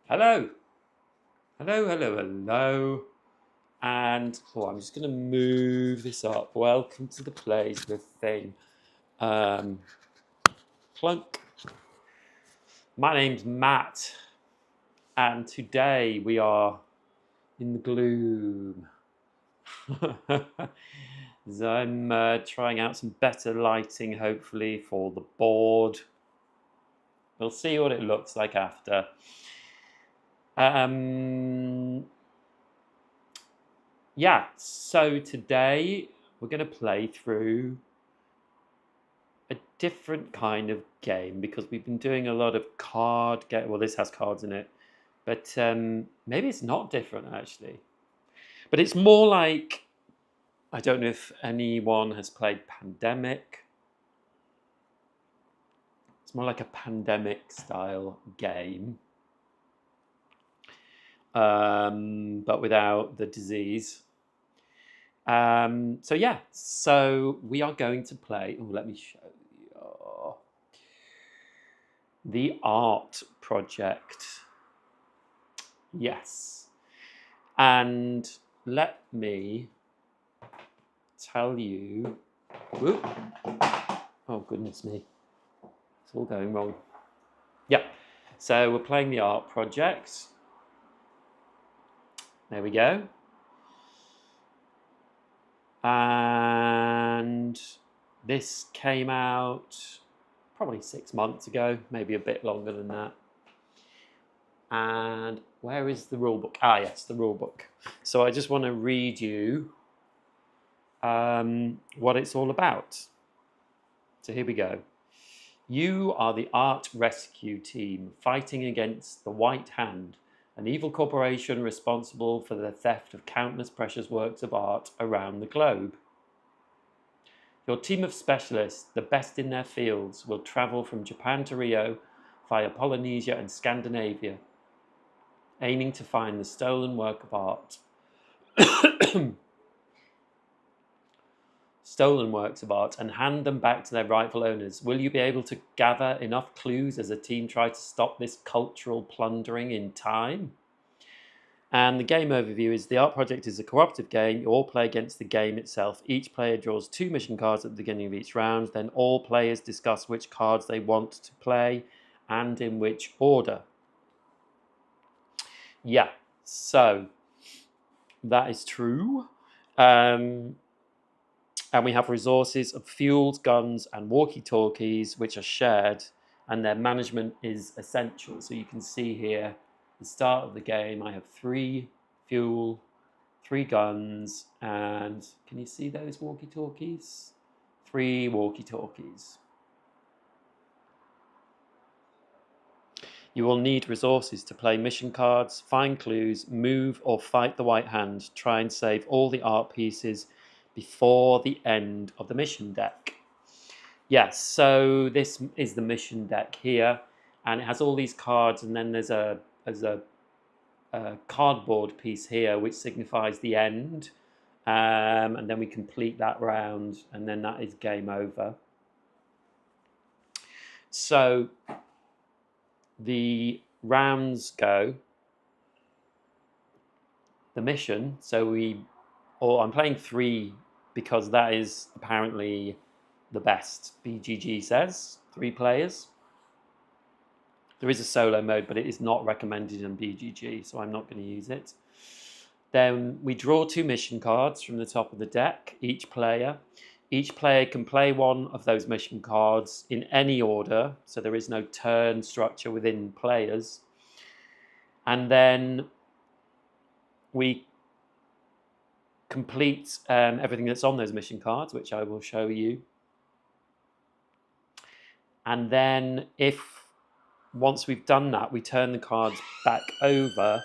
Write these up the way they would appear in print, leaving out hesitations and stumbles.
Hello, hello. And I'm just going to move this up. Welcome to the Plays the Thing. Clunk. My name's Matt, and today we are in the gloom. So I'm trying out some better lighting, hopefully, for the board. We'll see what it looks like after. Yeah, so today we're going to play through a different kind of game because we've been doing a lot of card game. Well, this has cards in it, but maybe it's not different actually. But it's more like, I don't know if anyone has played Pandemic. It's more like a Pandemic style game, but without the disease. So yeah, so we are going to play. Oh, let me show you the art project. Yes, and let me tell you. Whoop. Oh goodness me, it's all going wrong. Yeah, so we're playing the art project. There we go. And this came out probably 6 months ago, maybe a bit longer than that. And where is the rule book? Ah, yes, the rule book. So I just want to read you what it's all about. So here we go. You are the art rescue team fighting against the White Hand, an evil corporation responsible for the theft of countless precious works of art around the globe. Your team of specialists, the best in their fields, will travel from Japan to Rio via Polynesia and Scandinavia, aiming to find the stolen work of art. Stolen works of art and hand them back to their rightful owners. Will you be able to gather enough clues as a team try to stop this cultural plundering in time? And the game overview is the art project is a cooperative game. You all play against the game itself. Each player draws 2 mission cards at the beginning of each round. Then all players discuss which cards they want to play and in which order. Yeah, so that is true. And we have resources of fuels, guns, and walkie-talkies, which are shared, and their management is essential. So you can see here, the start of the game, I have 3 fuel, 3 guns, and can you see those walkie-talkies? 3 walkie-talkies. You will need resources to play mission cards, find clues, move or fight the White Hand, try and save all the art pieces before the end of the mission deck. Yes, so this is the mission deck here, and it has all these cards, and then there's a cardboard piece here which signifies the end, and then we complete that round, and then that is game over. So the rounds go. The mission, so I'm playing 3 because that is apparently the best. BGG says 3 players. There is a solo mode, but it is not recommended in BGG, so I'm not going to use it. Then we draw 2 mission cards from the top of the deck, each player. Each player can play one of those mission cards in any order, so there is no turn structure within players. And then we complete everything that's on those mission cards, which I will show you. And then once we've done that, we turn the cards back over.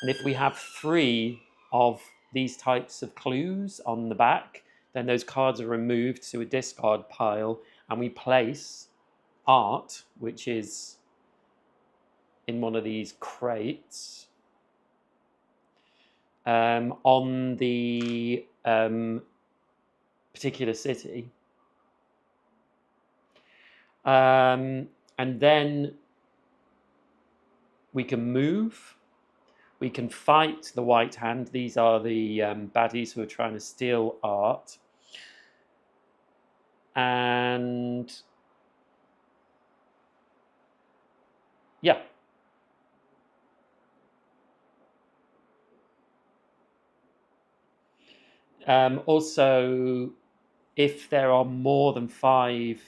And if we have 3 of these types of clues on the back, then those cards are removed to a discard pile, and we place art, which is in one of these crates, on the particular city. And then We can move. We can fight the white hand. These are the baddies who are trying to steal art. And yeah. Also, if there are more than 5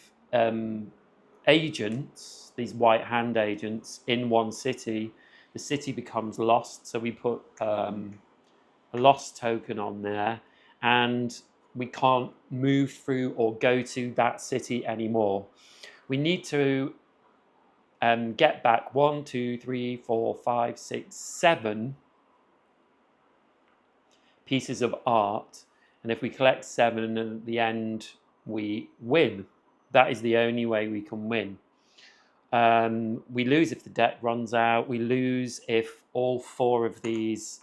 agents, these white hand agents, in one city, the city becomes lost. So we put a lost token on there, and we can't move through or go to that city anymore. We need to get back 1, 2, 3, 4, 5, 6, 7 pieces of art, and if we collect 7, and at the end we win. That is the only way we can win. We lose if the deck runs out. We lose if all 4 of these,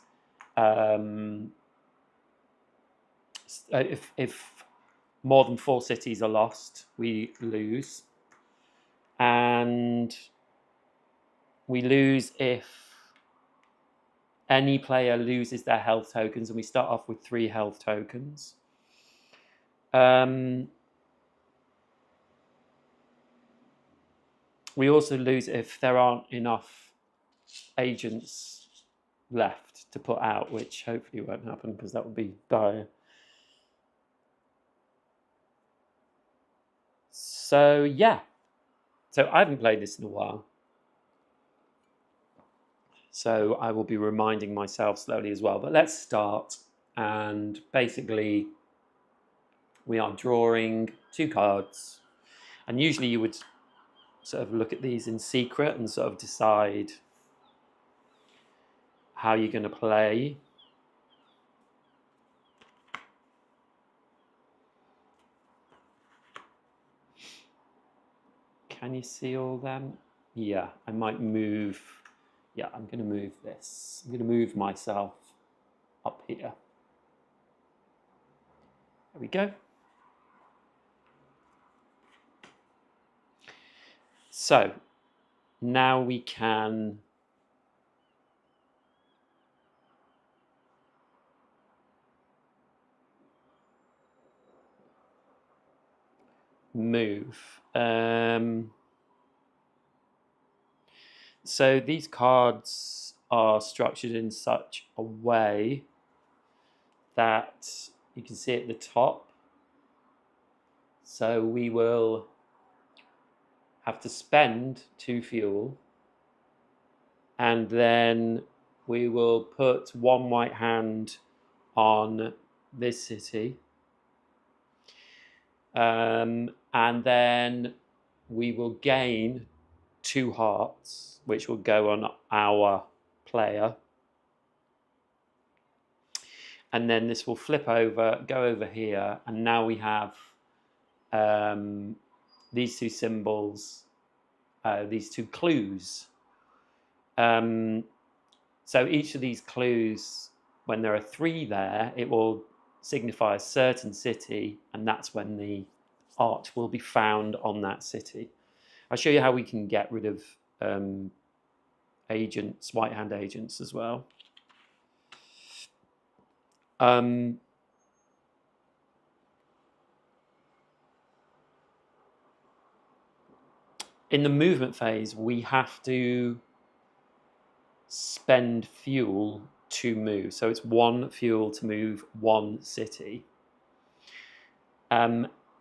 if more than 4 cities are lost, we lose. And we lose if any player loses their health tokens, and we start off with 3 health tokens. We also lose if there aren't enough agents left to put out, which hopefully won't happen because that would be dire. So yeah, so I haven't played this in a while, so I will be reminding myself slowly as well. But let's start, and basically we are drawing 2 cards, and usually you would sort of look at these in secret and sort of decide how you're going to play. Can you see all them? Yeah, I might move. Yeah, I'm going to move this. I'm going to move myself up here. There we go. So now we can move. So these cards are structured in such a way that you can see at the top. So we will have to spend 2 fuel, and then we will put 1 white hand on this city, and then we will gain 2 hearts, which will go on our player, and then this will flip over, go over here, and now we have these 2 symbols, these 2 clues. So each of these clues, when there are 3 there, it will signify a certain city, and that's when the art will be found on that city. I'll show you how we can get rid of agents, white hand agents as well. In the movement phase, we have to spend fuel to move. So it's 1 fuel to move 1 city.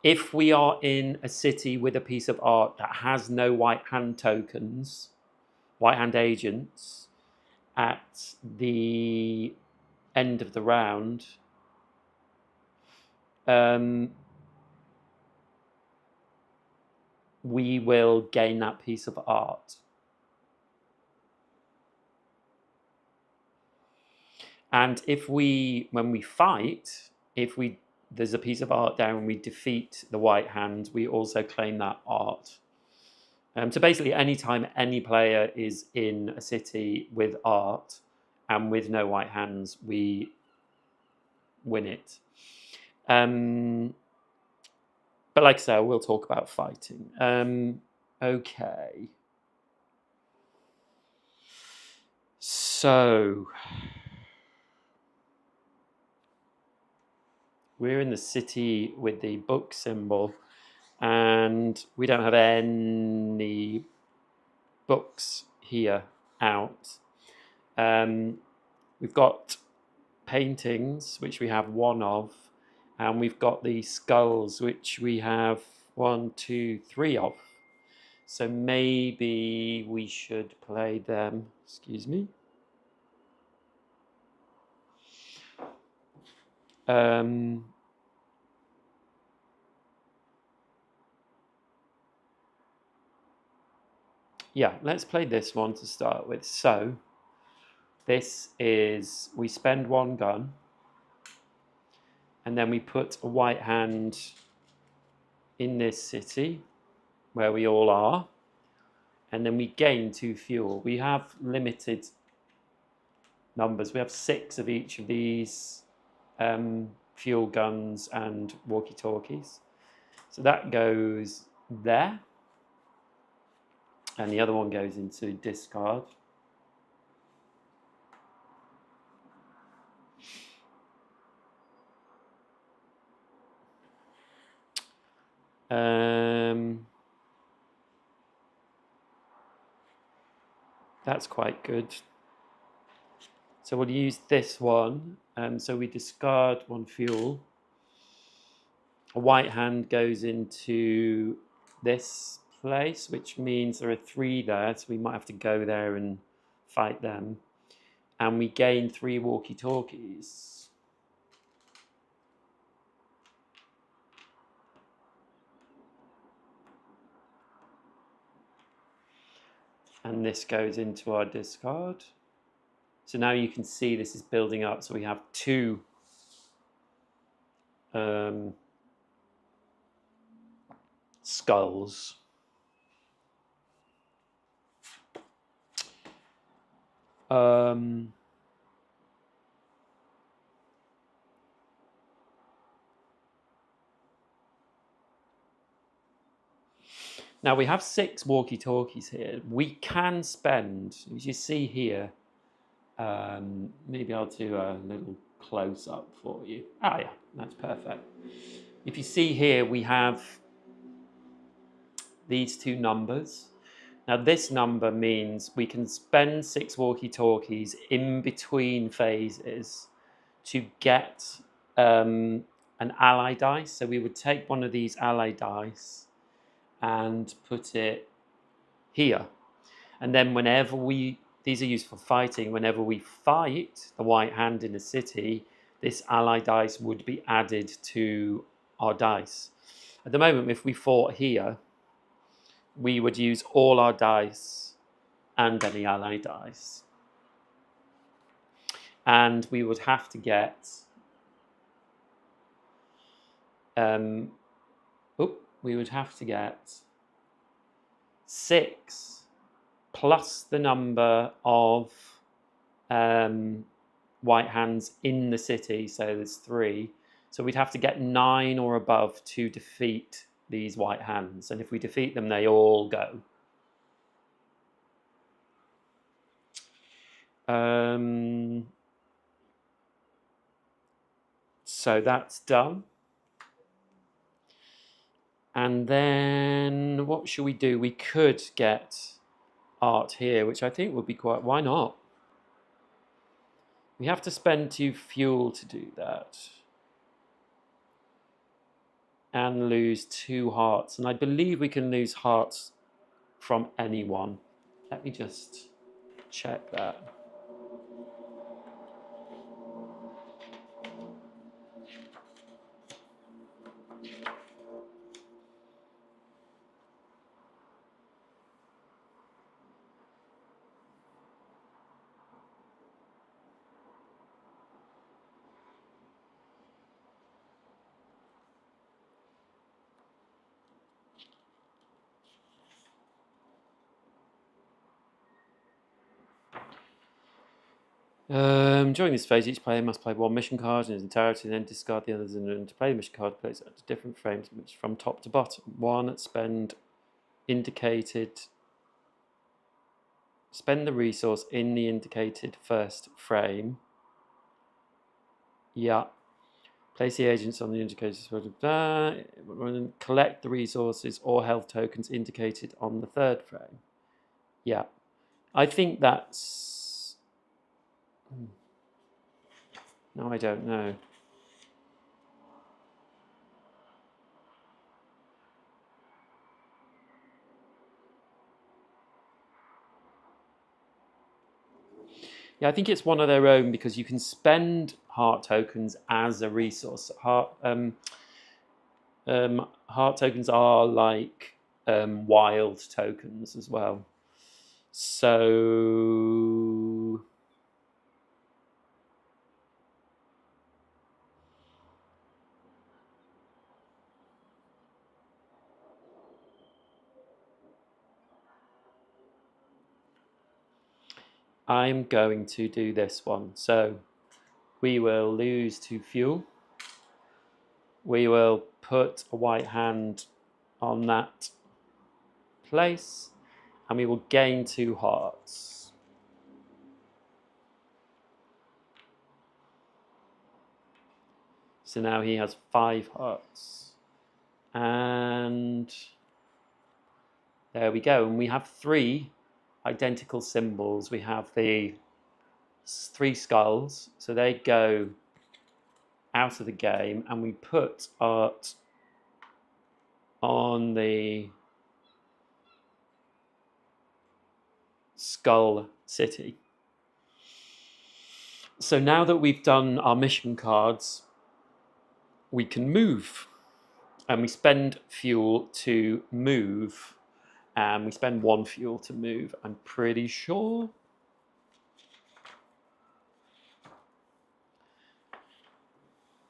If we are in a city with a piece of art that has no white hand tokens, white hand agents, at the end of the round, we will gain that piece of art. And if we, when we fight, if there's a piece of art there and we defeat the white hand, we also claim that art. So basically, anytime any player is in a city with art and with no white hands, we win it. But like I say, we'll talk about fighting. Okay. So we're in the city with the book symbol, and we don't have any books here out. We've got paintings, which we have one of, and we've got the skulls, which we have 1, 2, 3 of. So maybe we should play them. Excuse me. Yeah, let's play this one to start with. So this is, we spend 1 gun, and then we put a white hand in this city where we all are, and then we gain 2 fuel. We have limited numbers. We have 6 of each of these fuel guns and walkie-talkies. So that goes there, and the other one goes into discard. That's quite good. So we'll use this one. So we discard 1 fuel. A white hand goes into this place, which means there are 3 there, so we might have to go there and fight them. And we gain 3 walkie-talkies. And this goes into our discard. So now you can see this is building up. So we have 2 skulls. Now we have 6 walkie-talkies here. We can spend, as you see here, maybe I'll do a little close-up for you. Ah, yeah, that's perfect. If you see here, we have these 2 numbers. Now this number means we can spend 6 walkie-talkies in between phases to get an ally dice. So we would take one of these ally dice and put it here. And then whenever these are used for fighting, whenever we fight the white hand in a city, this ally dice would be added to our dice. At the moment, if we fought here, we would use all our dice and any ally dice. And we would have to get we would have to get 6 plus the number of white hands in the city, so there's 3. So we'd have to get 9 or above to defeat these white hands, and if we defeat them, they all go. So that's done. And then what should we do? We could get art here, which I think would be quite... Why not? We have to spend 2 fuel to do that. And lose 2 hearts. And I believe we can lose hearts from anyone. Let me just check that. During this phase, each player must play 1 mission card in its entirety and then discard the others. And to play the mission card, place it at different frames from top to bottom. 1 spend indicated Spend the resource in the indicated first frame. Yeah. Place the agents on the indicators. Collect the resources or health tokens indicated on the third frame. Yeah. I think that's... No, I don't know. Yeah, I think it's one of their own because you can spend heart tokens as a resource. Heart tokens are like wild tokens as well. So I'm going to do this one. So we will lose 2 fuel. We will put a white hand on that place, and we will gain 2 hearts. So now he has 5 hearts. And there we go. And we have 3 identical symbols. We have the 3 skulls. So they go out of the game, and we put art on the Skull City. So now that we've done our mission cards, we can move. And we spend fuel to move. And we spend 1 fuel to move, I'm pretty sure.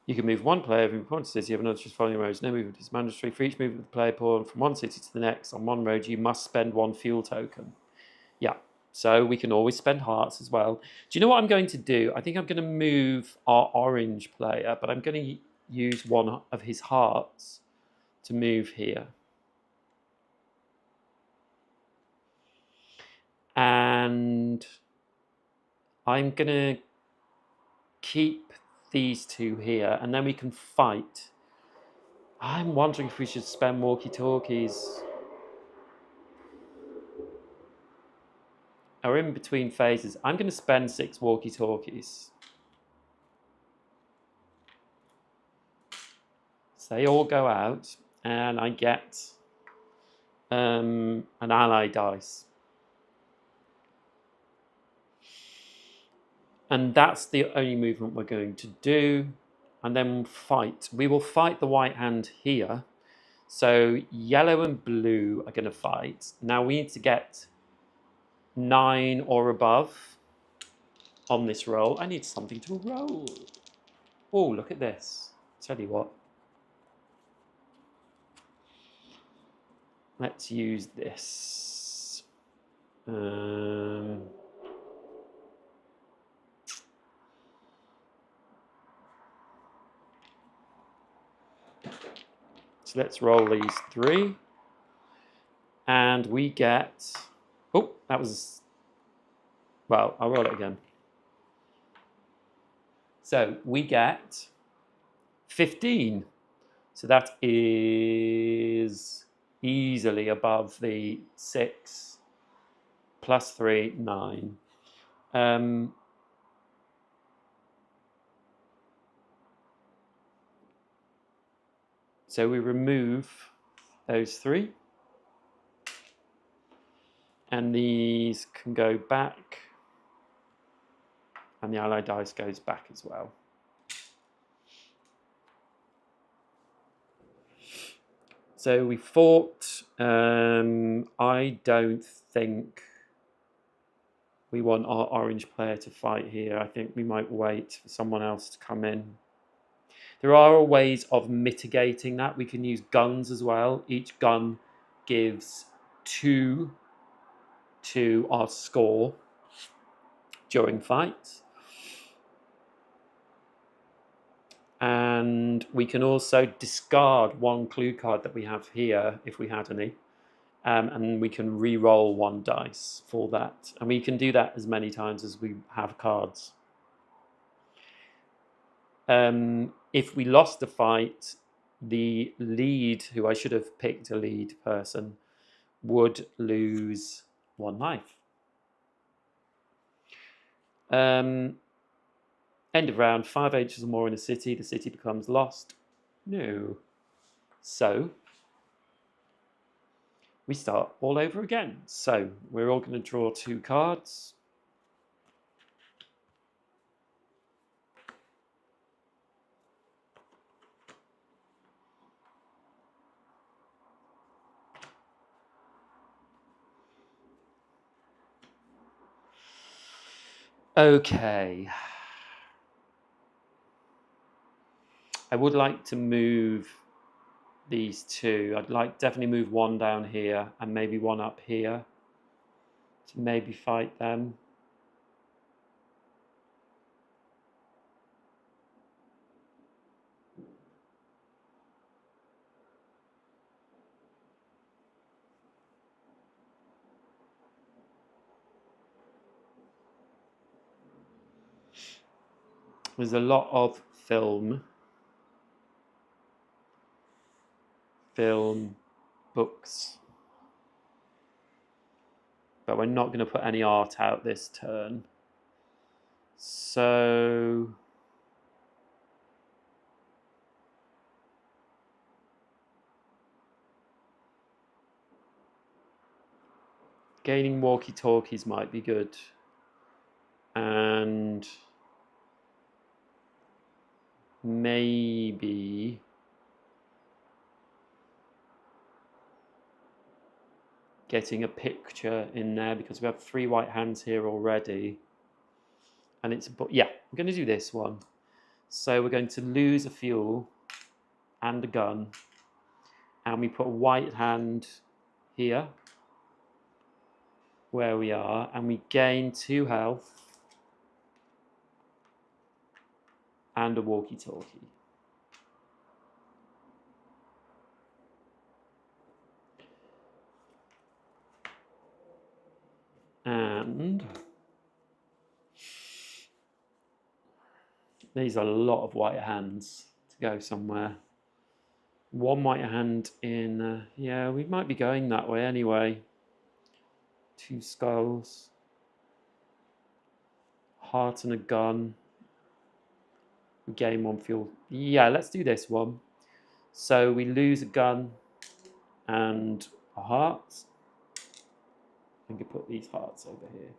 You can move 1 player from one city. You have another just following roads. No movement is mandatory. For each movement of the player pawn from 1 city to the next on 1 road, you must spend 1 fuel token. Yeah, so we can always spend hearts as well. Do you know what I'm going to do? I think I'm going to move our orange player, but I'm going to use 1 of his hearts to move here. And I'm going to keep these 2 here, and then we can fight. I'm wondering if we should spend walkie-talkies. We're in between phases. I'm going to spend 6 walkie-talkies. So they all go out, and I get an ally dice. And that's the only movement we're going to do. And then fight. We will fight the white hand here. So yellow and blue are going to fight. Now we need to get 9 or above on this roll. I need something to roll. Oh, look at this. Tell you what. Let's use this. So let's roll these 3. And we get... Oh, that was... Well, I'll roll it again. So we get 15. So that is easily above the 6 plus 3, 9. So we remove those 3. And these can go back. And the ally dice goes back as well. So we fought. I don't think we want our orange player to fight here. I think we might wait for someone else to come in. There are ways of mitigating that. We can use guns as well. Each gun gives 2 to our score during fights. And we can also discard 1 clue card that we have here, if we had any, and we can re-roll 1 dice for that. And we can do that as many times as we have cards. If we lost the fight, the lead, who I should have picked a lead person, would lose 1 life. End of round, 5 H's or more in a city, the city becomes lost. No. So we start all over again. So we're all going to draw 2 cards. Okay. I would like to move these 2. I'd definitely move 1 down here and maybe 1 up here to maybe fight them. There's a lot of film, books, but we're not going to put any art out this turn. So gaining walkie-talkies might be good. And maybe getting a picture in there, because we have 3 white hands here already. And it's, yeah, I'm going to do this one. So we're going to lose a fuel and a gun. And we put a white hand here, where we are, and we gain 2 health and a walkie-talkie. And these are a lot of white hands to go somewhere. 1 white hand in, yeah, we might be going that way anyway. 2 skulls. Heart and a gun. We gain 1 fuel. Yeah, let's do this one. So we lose a gun and a heart. I can put these hearts over here.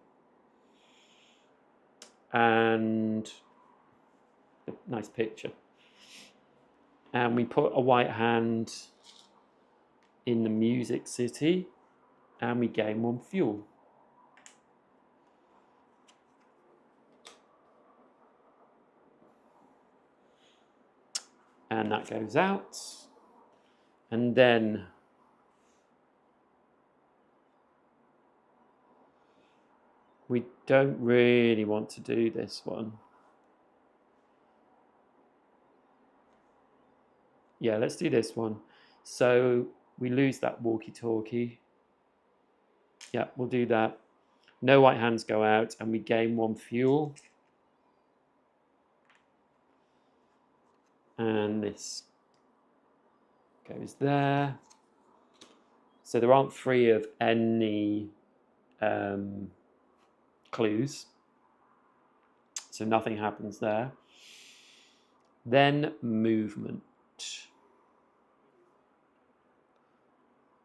And a nice picture. And we put a white hand in the music city. And we gain 1 fuel. And that goes out. And then we don't really want to do this one. Yeah, let's do this one. So we lose that walkie-talkie. Yeah, we'll do that. No white hands go out, and we gain 1 fuel. And this goes there. So there aren't 3 of any clues. So nothing happens there. Then movement.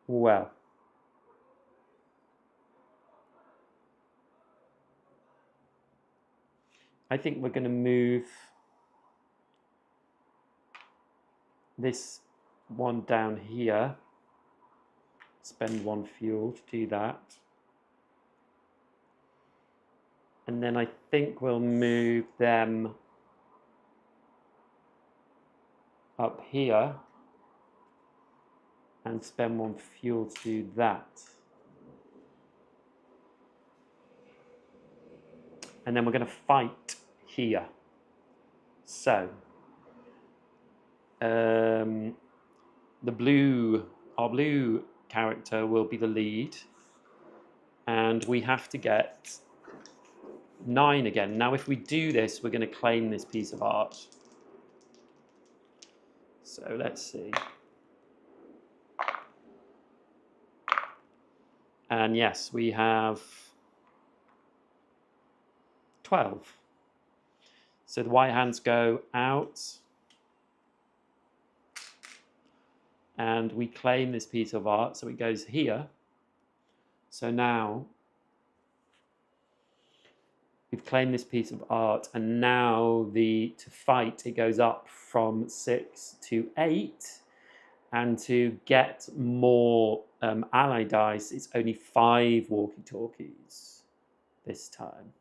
Well, I think we're going to move this one down here. Spend 1 fuel to do that. And then I think we'll move them up here and spend 1 fuel to do that. And then we're going to fight here. So, our blue character will be the lead. And we have to get 9 again. Now, if we do this, we're going to claim this piece of art. So let's see. And yes, we have 12. So the white hands go out. And we claim this piece of art. So it goes here. So now we've claimed this piece of art. And now to fight, it goes up from 6 to 8. And to get more ally dice, it's only 5 walkie-talkies this time.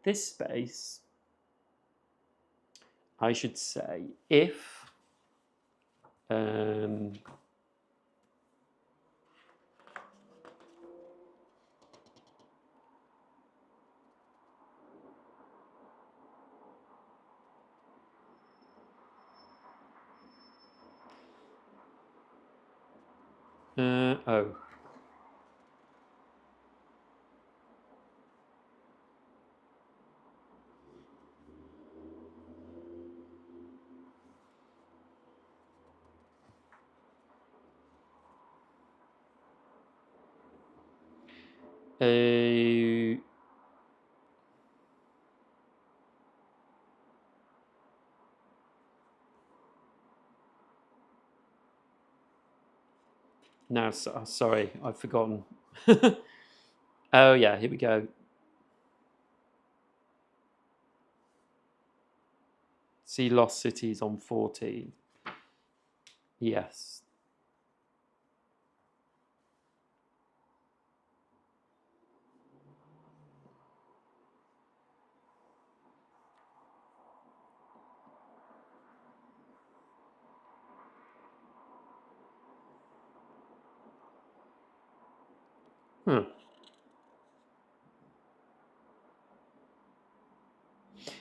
This space, I should say, if oh. Now, sorry, I've forgotten. Oh yeah, here we go. See Lost Cities on 14. Yes.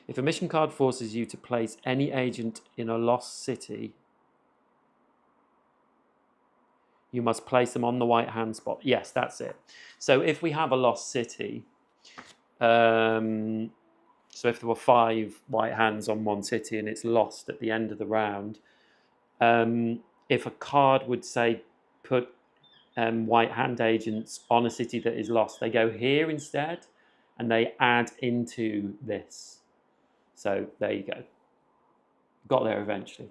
If a mission card forces you to place any agent in a lost city, you must place them on the white hand spot. Yes, that's it. So if we have a lost city, so if there were 5 white hands on one city and it's lost at the end of the round, if a card would say put white hand agents on a city that is lost, they go here instead and they add into this. So there you go. Got there eventually.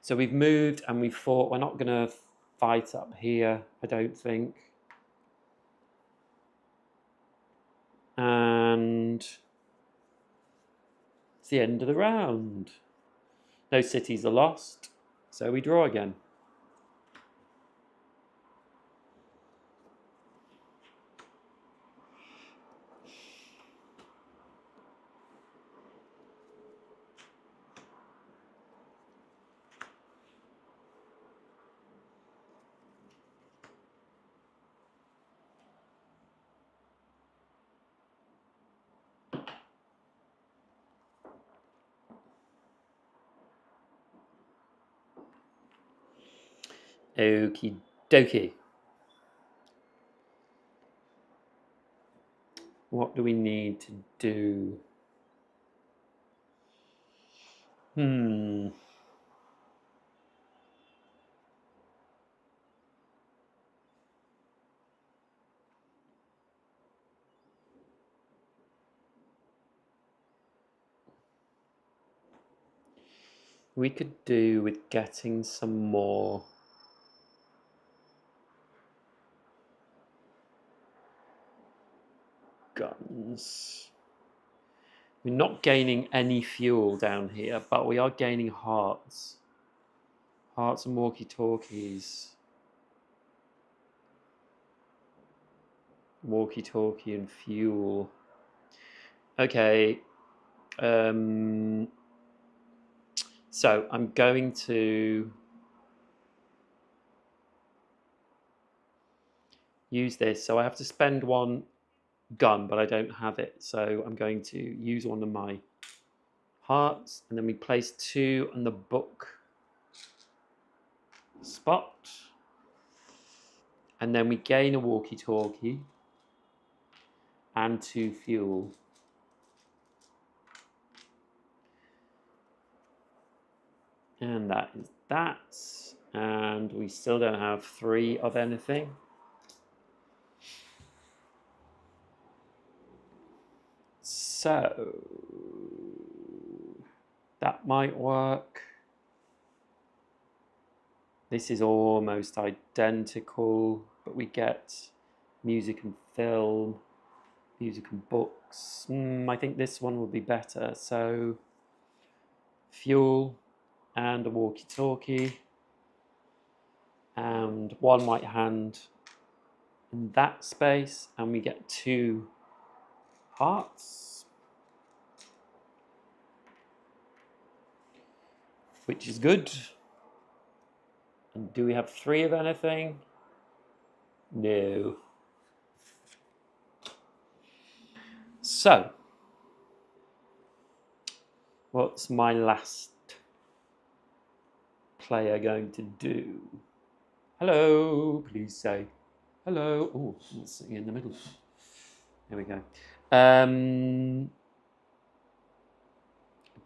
So we've moved and we've fought. We're not going to fight up here, I don't think. And it's the end of the round. No cities are lost, so we draw again. Okie dokie. What do we need to do? We could do with getting some more guns. We're not gaining any fuel down here, but we are gaining hearts. Hearts and walkie-talkies. Walkie-talkie and fuel. Okay. So I'm going to use this. So I have to spend 1 gun, but I don't have it. So I'm going to use 1 of my hearts, and then we place 2 on the book. spot. And then we gain a walkie-talkie and 2 fuel. And that is that. And we still don't have 3 of anything. So that might work. This is almost identical, but we get music and film, music and books. I think this one will be better. So fuel and a walkie-talkie and 1 white hand in that space, and we get 2 hearts, which is good. And do we have 3 of anything? No. So, what's my last player going to do? Hello, please say hello. Oh, it's sitting in the middle. There we go.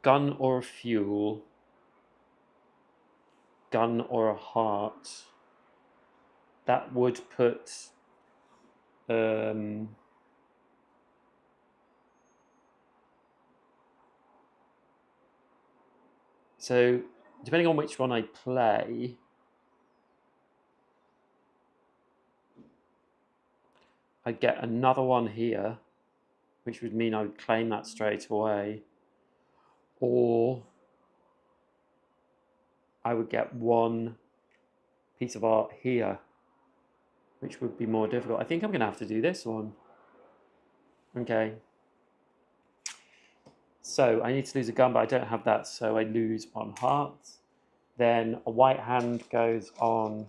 Gun or a fuel? Gun or a heart? That would put so depending on which one I play, I'd get another one here, which would mean I would claim that straight away, or I would get 1 piece of art here, which would be more difficult. I think I'm going to have to do this one. Okay. So I need to lose a gun, but I don't have that, so I lose 1 heart. Then a white hand goes on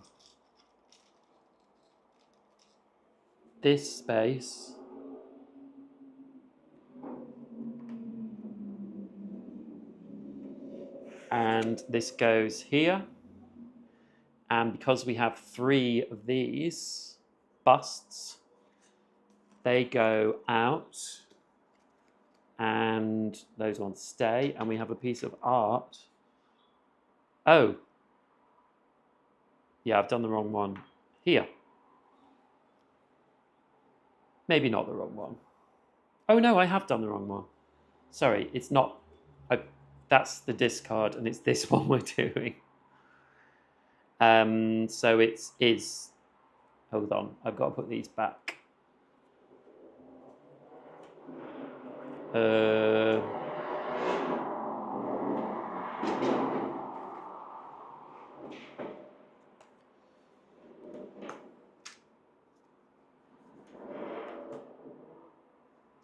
this space. And this goes here. And because we have 3 of these busts, they go out. And those ones stay. And we have a piece of art. Oh. Yeah, I've done the wrong one. Here. Maybe not the wrong one. Oh no, I have done the wrong one. Sorry, it's not. That's the discard, and it's this one we're doing. So it is. Hold on, I've got to put these back.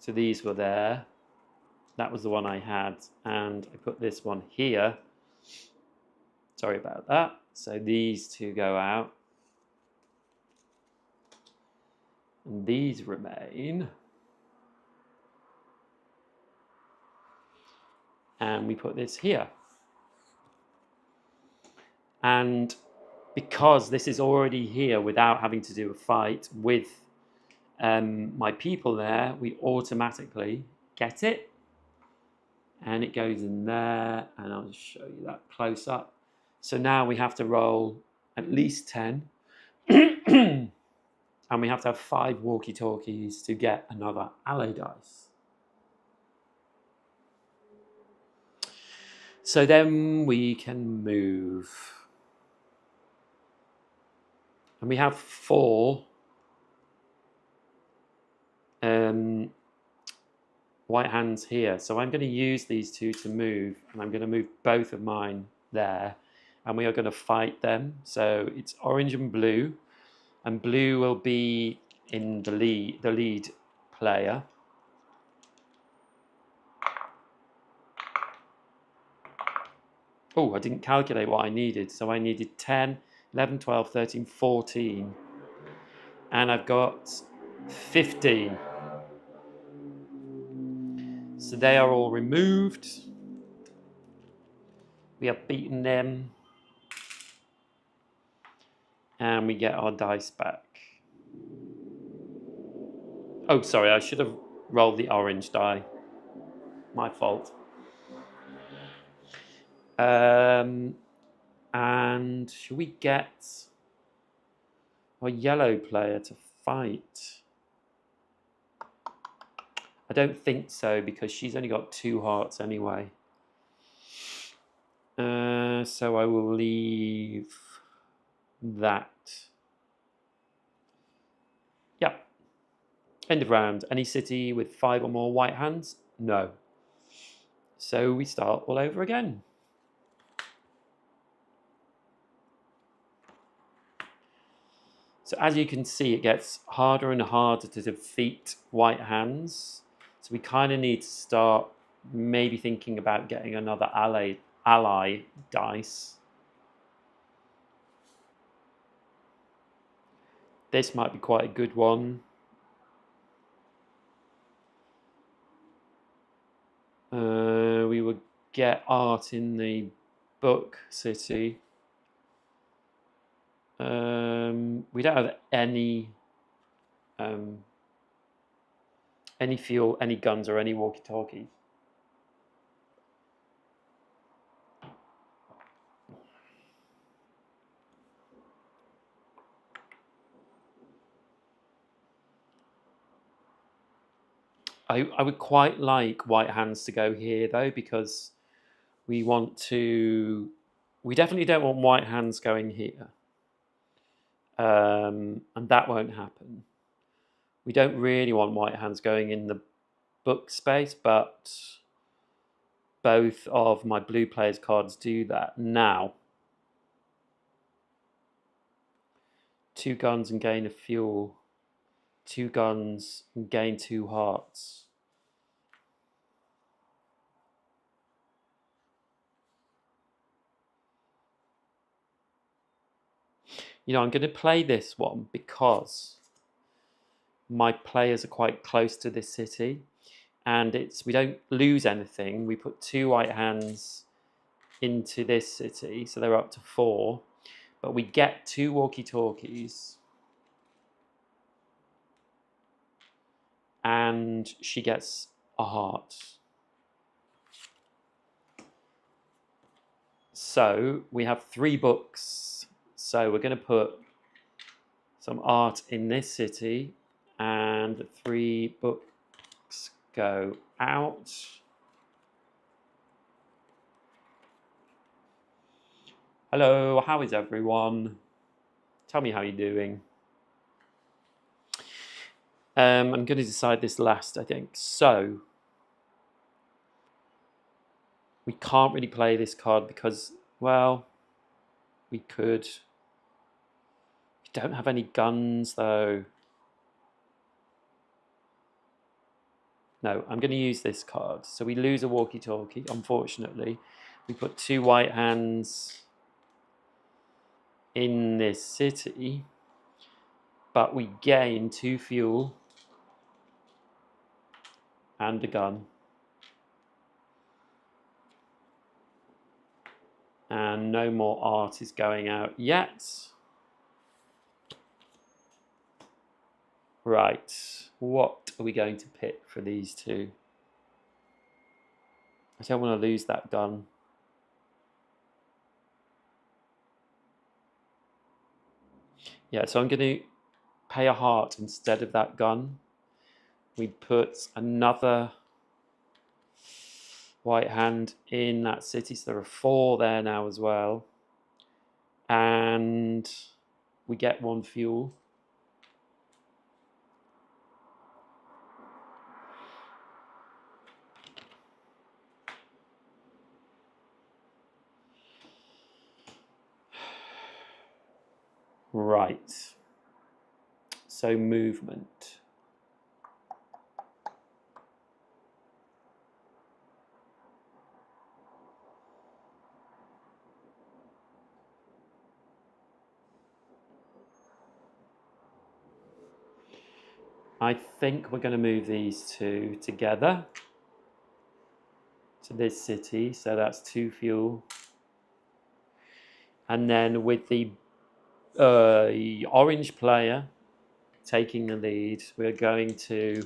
So these were there. That was the one I had, and I put this one here. Sorry about that. So these 2 go out. And these remain. And we put this here. And because this is already here without having to do a fight with my people there, we automatically get it. And it goes in there, and I'll just show you that close up. So now we have to roll at least 10. And we have to have 5 walkie-talkies to get another ally dice. So then we can move. And we have 4 white hands here. So I'm going to use these 2 to move, and I'm going to move both of mine there. And we are going to fight them. So it's orange and blue. And blue will be in the lead player. Oh, I didn't calculate what I needed. So I needed 10, 11, 12, 13, 14. And I've got 15. So they are all removed. We have beaten them. And we get our dice back. Oh, sorry, I should have rolled the orange die. My fault. And should we get our yellow player to fight? I don't think so, because she's only got 2 hearts anyway. So I will leave that. Yeah. End of round. Any city with 5 or more white hands? No. So we start all over again. So as you can see, it gets harder and harder to defeat white hands. So we kind of need to start maybe thinking about getting another ally dice. This might be quite a good one. We would get art in the book city. We don't have any fuel, any guns, or any walkie-talkies. I would quite like white hands to go here though, because we definitely don't want white hands going here. And that won't happen. We don't really want white hands going in the book space, but both of my blue players' cards do that. Now, 2 guns and gain a fuel. 2 guns and gain 2 hearts. You know, I'm going to play this one because my players are quite close to this city, and we don't lose anything. We put 2 white hands into this city, so they're up to 4, but we get 2 walkie-talkies, and she gets a heart. So we have 3 books. So we're going to put some art in this city, and the 3 books go out. Hello, how is everyone? Tell me how you're doing. I'm going to decide this last, I think. So we can't really play this card because, well, we could. We don't have any guns though. No, I'm going to use this card. So we lose a walkie-talkie, unfortunately. We put 2 white hands in this city, but we gain 2 fuel and a gun. And no more art is going out yet. Right, what are we going to pick for these 2? I don't want to lose that gun. Yeah, so I'm going to pay a heart instead of that gun. We put another white hand in that city, so there are 4 there now as well. And we get 1 fuel. Right. So movement. I think we're going to move these 2 together to this city, so that's 2 fuel. And then with the Orange player taking the lead. We're going to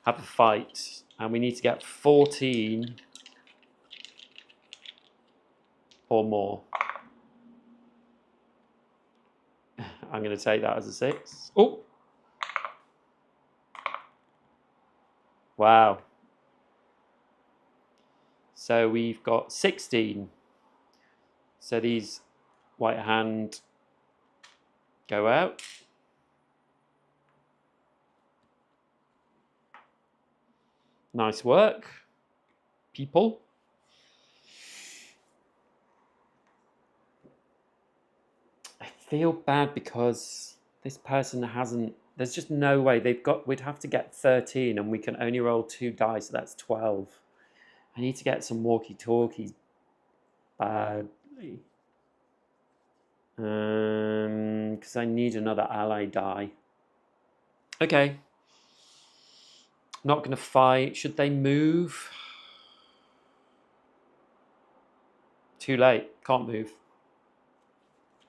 have a fight, and we need to get 14 or more. I'm going to take that as a 6. Oh! Wow. So we've got 16. So these white hand go out. Nice work, people. I feel bad because this person hasn't. There's just no way we'd have to get 13, and we can only roll 2 dice, so that's 12. I need to get some walkie-talkies badly. Because I need another ally die. Okay. Not going to fight. Should they move? Too late. Can't move.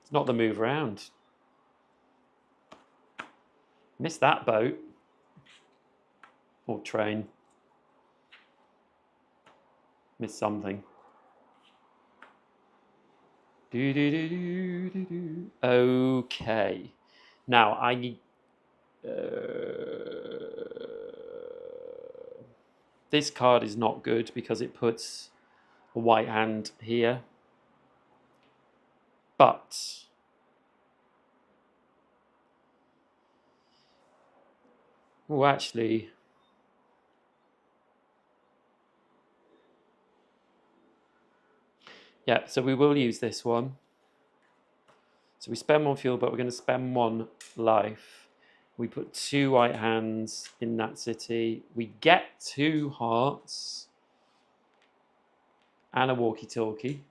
It's not the move round. Missed that boat. Or train. Missed something. Okay. Now I need. This card is not good because it puts a white hand here. But oh, actually, yeah. So we will use this one. So we spend 1 fuel, but we're going to spend 1 life. We put 2 white hands in that city. We get 2 hearts and a walkie-talkie.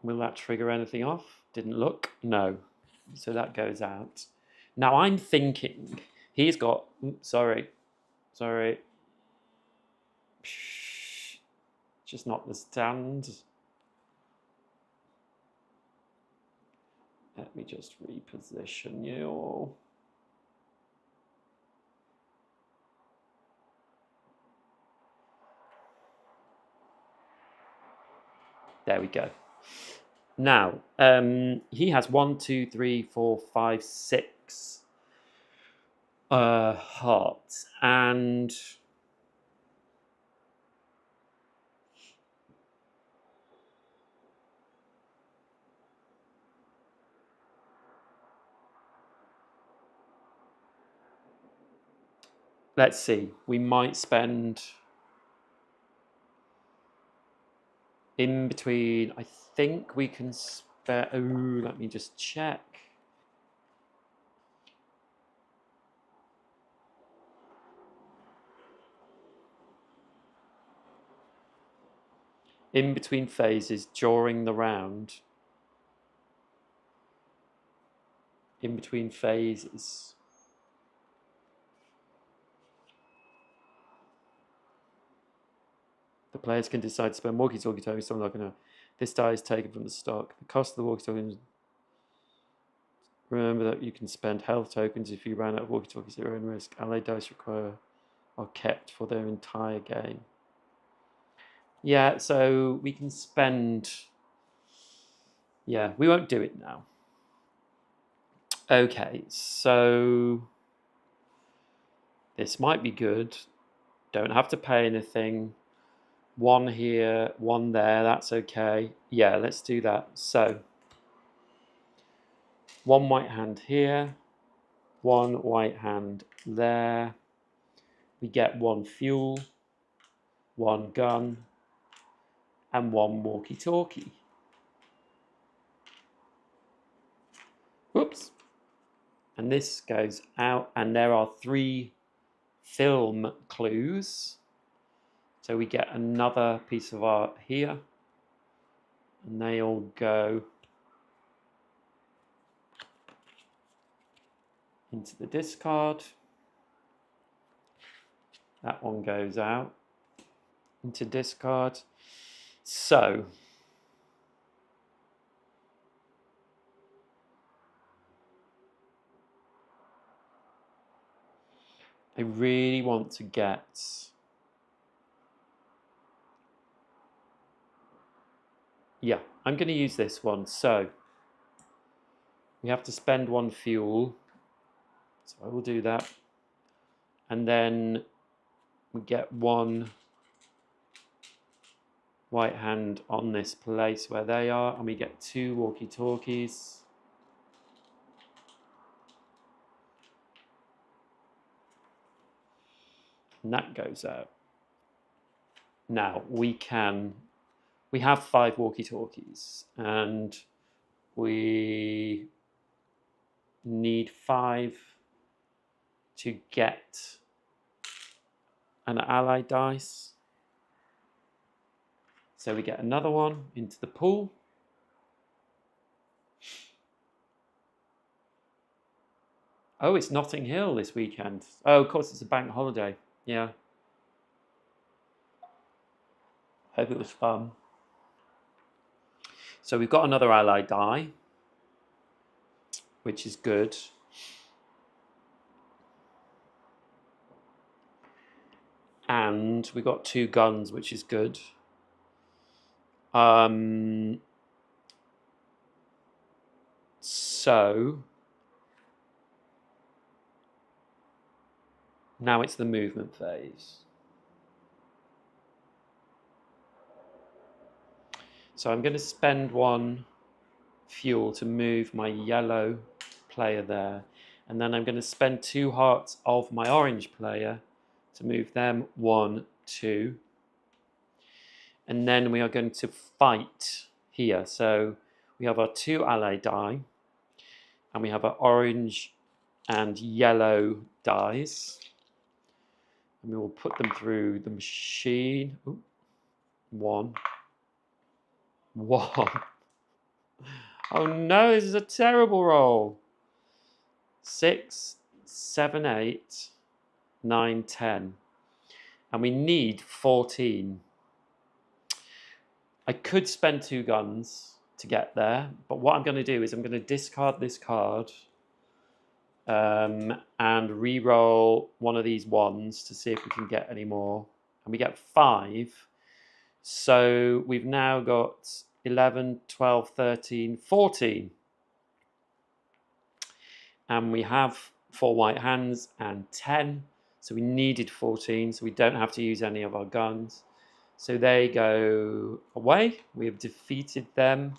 Will that trigger anything off? Didn't look. No. So that goes out. Now I'm thinking he's got. Sorry. Just not the stand. Let me just reposition you. There we go. Now, he has 1, 2, 3, 4, 5, 6 hearts. And let's see, we might spend in between, I think we can spare, let me just check. In between phases during the round. In between phases. The players can decide to spend walkie-talkie tokens. Something like this die is taken from the stock. The cost of the walkie-talkie. Remember that you can spend health tokens if you run out of walkie-talkies at your own risk. Allied dice are kept for their entire game. Yeah, so we can spend. Yeah, we won't do it now. Okay, so this might be good. Don't have to pay anything. 1 here, 1 there, that's okay. Yeah, let's do that. So 1 white hand here, 1 white hand there. We get 1 fuel, 1 gun, and 1 walkie-talkie. Whoops. And this goes out, and there are 3 film clues. So we get another piece of art here, and they all go into the discard. That one goes out into discard. So I really want to get I'm going to use this one. So we have to spend 1 fuel. So I will do that. And then we get 1 white hand on this place where they are. And we get 2 walkie-talkies. And that goes out. Now we have 5 walkie-talkies. And we need 5 to get an ally dice. So we get another one into the pool. Oh, it's Notting Hill this weekend. Oh, of course, it's a bank holiday. Yeah. Hope it was fun. So we've got another ally die, which is good. And we got 2 guns, which is good. So now it's the movement phase. So I'm going to spend 1 fuel to move my yellow player there. And then I'm going to spend 2 hearts of my orange player to move them 1, 2. And then we are going to fight here. So we have our 2 ally die. And we have our orange and yellow dies. And we will put them through the machine. Ooh, 1. 1. Oh no, this is a terrible roll. 6, 7, 8, 9, 10. And we need 14. I could spend 2 guns to get there, but what I'm going to do is I'm going to discard this card and re-roll one of these ones to see if we can get any more. And we get 5. So we've now got 11, 12, 13, 14. And we have 4 white hands and 10. So we needed 14, so we don't have to use any of our guns. So they go away. We have defeated them.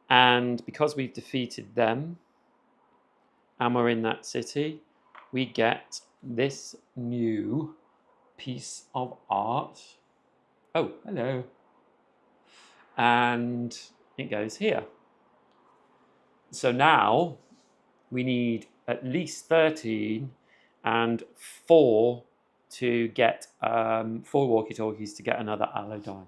And because we've defeated them, and we're in that city, we get this new piece of art. Oh, hello. And it goes here. So now we need at least 13 and 4 to get 4 walkie-talkies to get another ally die.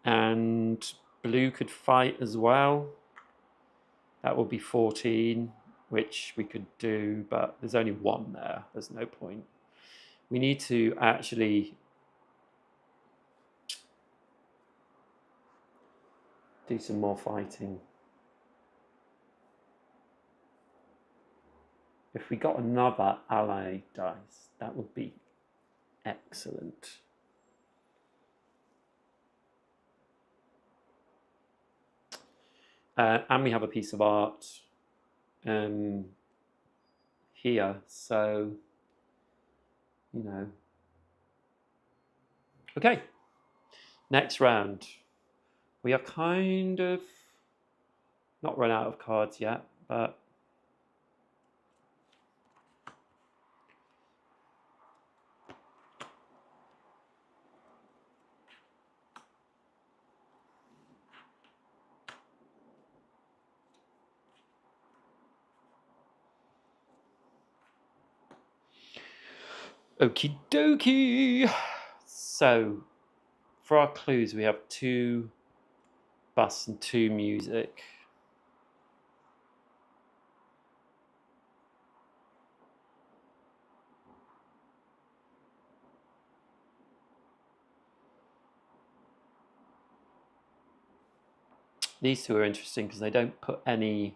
And blue could fight as well. That would be 14, which we could do, but there's only 1 there. There's no point. We need to actually do some more fighting. If we got another ally dice, that would be excellent. And we have a piece of art here, so, you know. Okay, next round. We are kind of not run out of cards yet, but okie dokie. So for our clues, we have 2 bus and 2 music. These two are interesting because they don't put any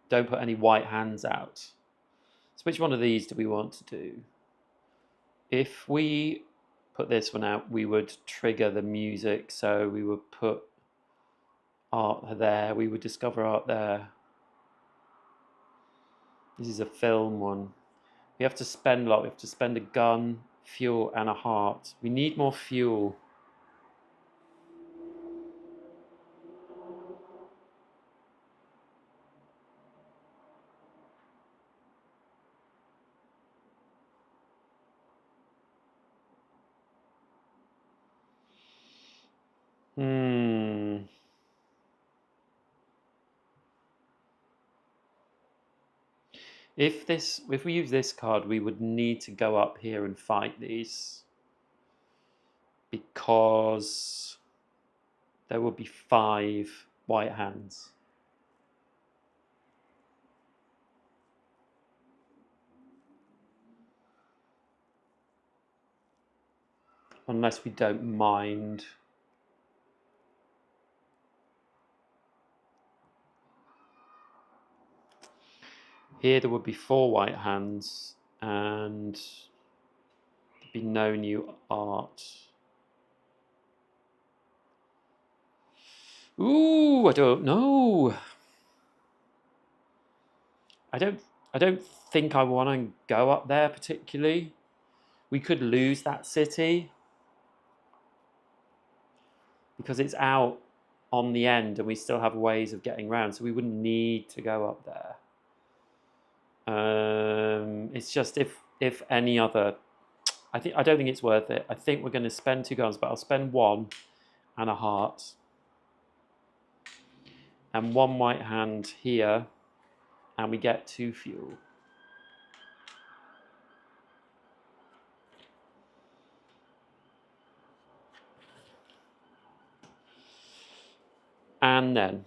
white hands out. So which one of these do we want to do? If we put this one out, we would trigger the music, so we would put art there, we would discover art there. This is a film one. We have to spend a lot. We have to spend a gun, fuel, and a heart. We need more fuel. If we use this card, we would need to go up here and fight these, because there would be 5 white hands. Unless we don't mind. Here there would be 4 white hands and there'd be no new art. Ooh, I don't know. I don't think I want to go up there particularly. We could lose that city because it's out on the end and we still have ways of getting around, so we wouldn't need to go up there. It's just if any other, I don't think it's worth it. I think we're going to spend 2 guns, but I'll spend 1 and a heart and 1 white hand here, and we get 2 fuel. And then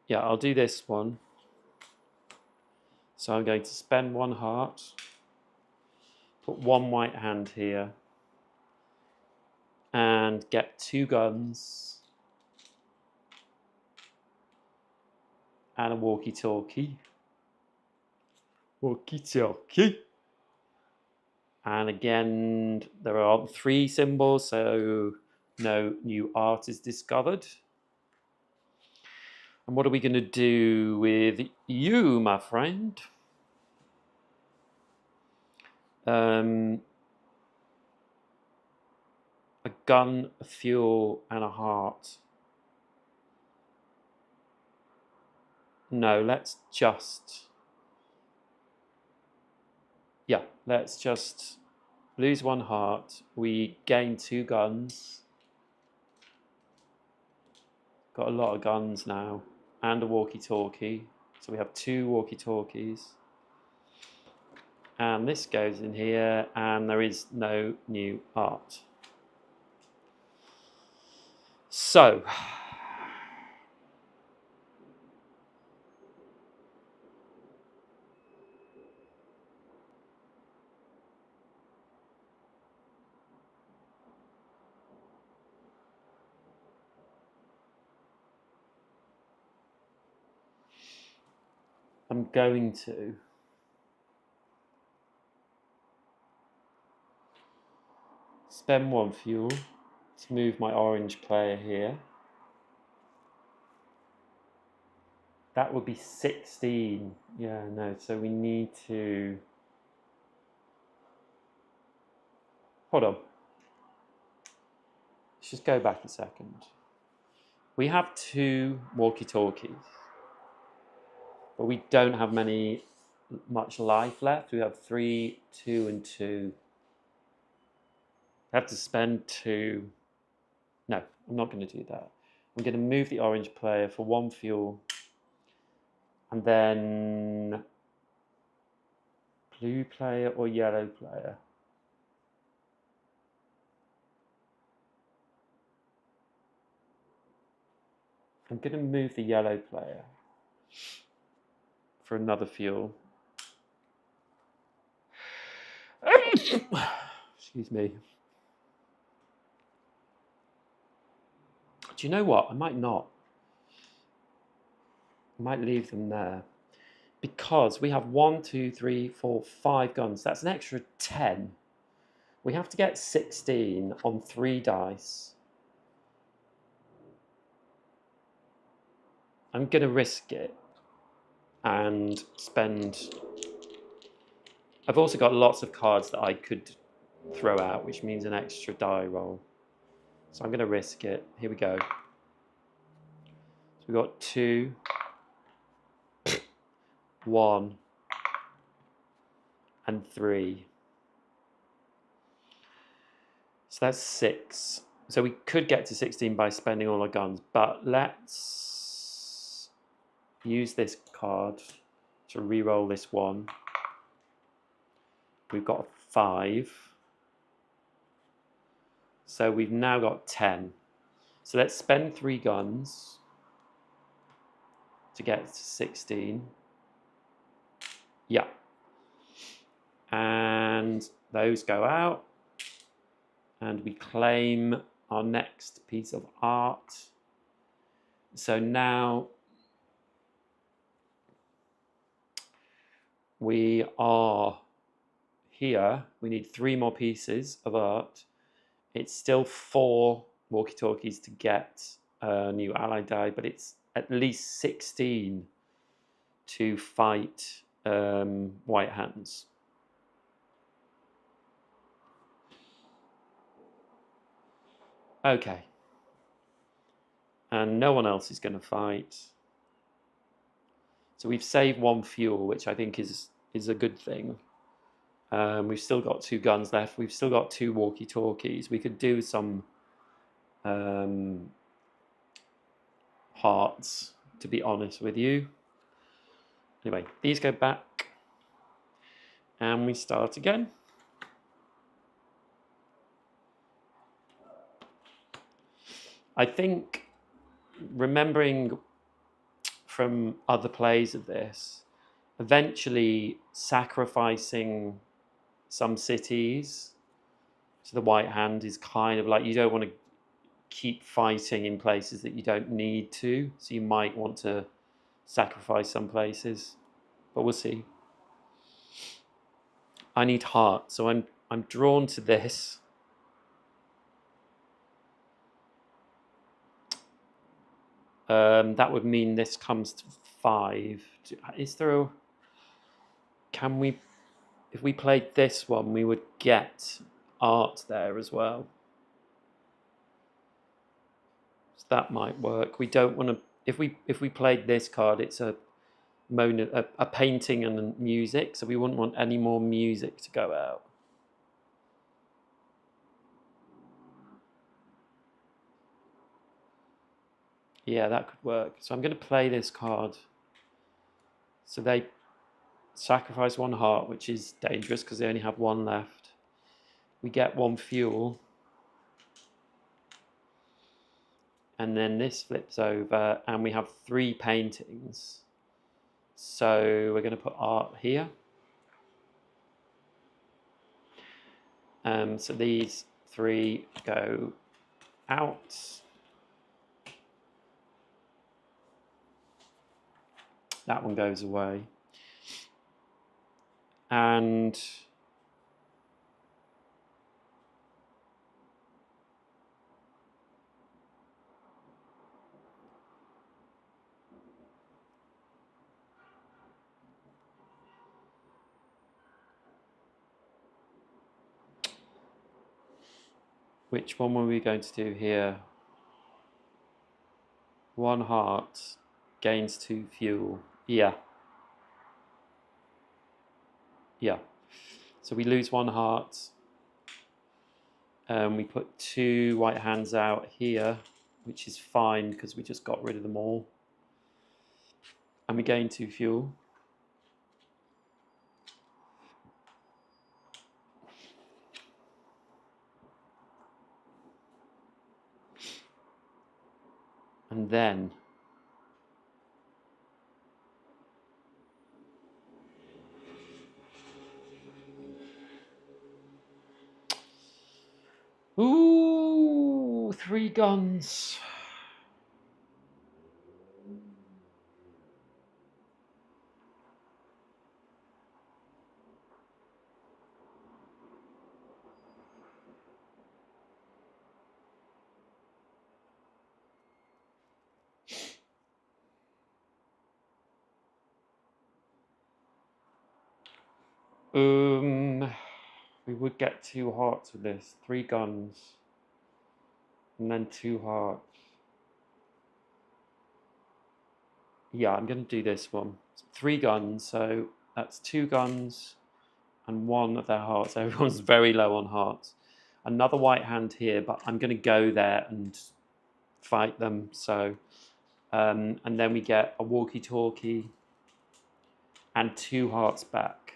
yeah, I'll do this one. So I'm going to spend 1 heart, put 1 white hand here, and get 2 guns and a walkie-talkie. Walkie-talkie. And again, there are 3 symbols, so no new art is discovered. And what are we going to do with you, my friend? A gun, a fuel, and a heart. No, let's just lose 1 heart. We gain 2 guns. Got a lot of guns now. And a walkie-talkie. So we have 2 walkie-talkies. And this goes in here, and there is no new art. So I'm going to spend 1 fuel to move my orange player here. That would be 16. Yeah, no, so we need to... Hold on. Let's just go back a second. We have 2 walkie-talkies, but we don't have much life left. We have 3, 2, and 2. I have to spend 2. No, I'm not going to do that. I'm going to move the orange player for 1 fuel, and then blue player or yellow player. I'm going to move the yellow player for another fuel. Excuse me. Do you know what? I might not. I might leave them there. Because we have 1, 2, 3, 4, 5 guns. That's an extra 10. We have to get 16 on 3 dice. I'm going to risk it and spend... I've also got lots of cards that I could throw out, which means an extra die roll. So I'm going to risk it. Here we go. So we've got 2, 1, and 3. So that's 6. So we could get to 16 by spending all our guns, but let's use this card to re-roll this one. We've got a 5. So we've now got 10. So let's spend 3 guns to get to 16. Yeah. And those go out. And we claim our next piece of art. So now we are here. We need 3 more pieces of art. It's still 4 walkie-talkies to get a new ally die, but it's at least 16 to fight white hands. Okay. And no one else is going to fight. So we've saved 1 fuel, which I think is a good thing. We've still got 2 guns left. We've still got 2 walkie-talkies. We could do some hearts, to be honest with you. Anyway, these go back. And we start again. I think, remembering from other plays of this, eventually sacrificing some cities to the white hand is kind of like, you don't want to keep fighting in places that you don't need to, so you might want to sacrifice some places, but we'll see. I need heart, so I'm drawn to this. That would mean this comes to 5. Is there a... Can we... If we played this one, we would get art there as well. So that might work. We don't want to... If we played this card, it's a painting and music, so we wouldn't want any more music to go out. Yeah, that could work. So I'm going to play this card. So they sacrifice 1 heart, which is dangerous because they only have 1 left. We get 1 fuel. And then this flips over and we have 3 paintings. So we're going to put art here. So these 3 go out. That one goes away. And which one were we going to do here? 1 heart gains 2 fuel. Yeah. Yeah. So we lose 1 heart. We put 2 white hands out here, which is fine because we just got rid of them all. And we gain 2 fuel. And then Oh, 3 guns. We would get 2 hearts with this. 3 guns. And then 2 hearts. Yeah, I'm going to do this one. 3 guns, so that's 2 guns and 1 of their hearts. Everyone's very low on hearts. Another white hand here, but I'm going to go there and fight them. So, and then we get a walkie-talkie and 2 hearts back.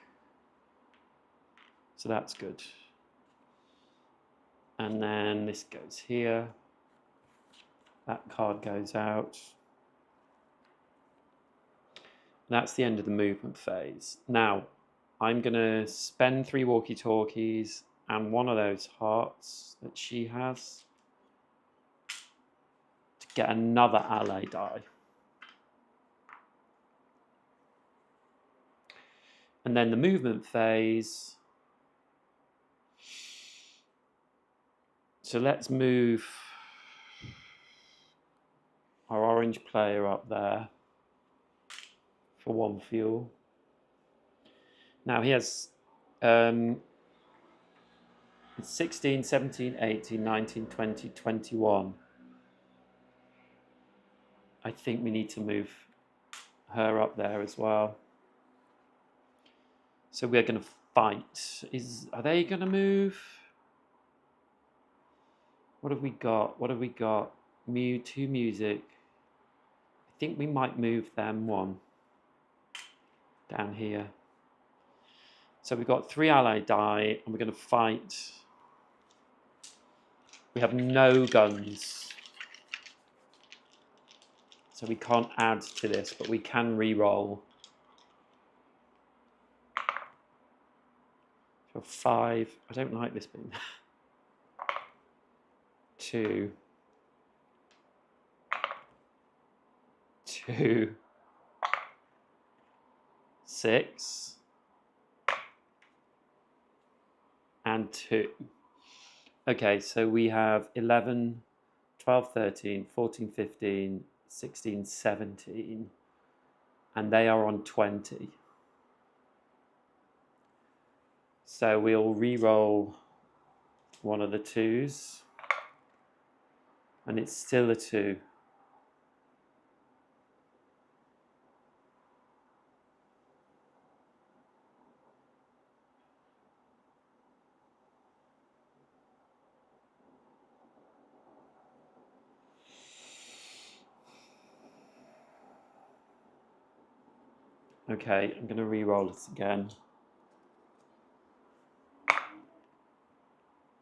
So that's good. And then this goes here. That card goes out. That's the end of the movement phase. Now, I'm going to spend 3 walkie-talkies and 1 of those hearts that she has to get another ally die. And then the movement phase. So let's move our orange player up there for 1 fuel. Now he has 16, 17, 18, 19, 20, 21. I think we need to move her up there as well. So we're going to fight. Are they going to move? What have we got? What have we got? 2 music. I think we might move them 1 down here. So we've got 3 ally die, and we're going to fight. We have no guns, so we can't add to this, but we can re-roll. So 5. I don't like this being 2. 2. 6. And 2. Okay, so we have 11, 12, 13, 14, 15, 16, 17, and they are on 20. So we'll re-roll 1 of the 2s, and it's still a 2. Okay, I'm going to re-roll this again.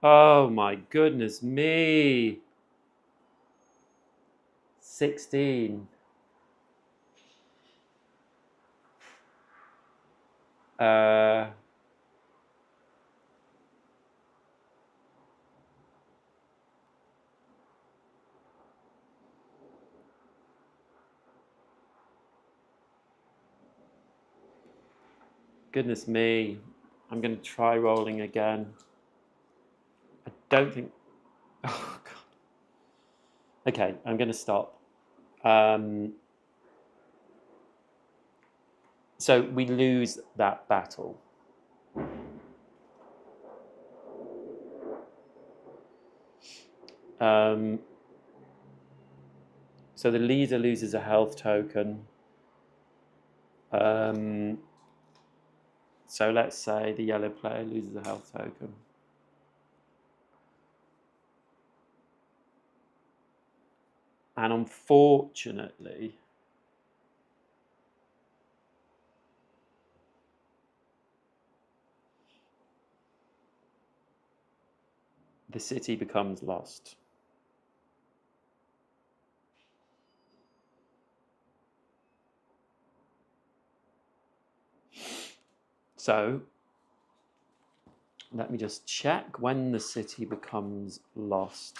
Oh my goodness me! 16. Goodness me. I'm going to try rolling again. I don't think... Oh, God. Okay, I'm going to stop. So we lose that battle. So the leader loses a health token. So let's say the yellow player loses a health token. And unfortunately, the city becomes lost. So let me just check when the city becomes lost.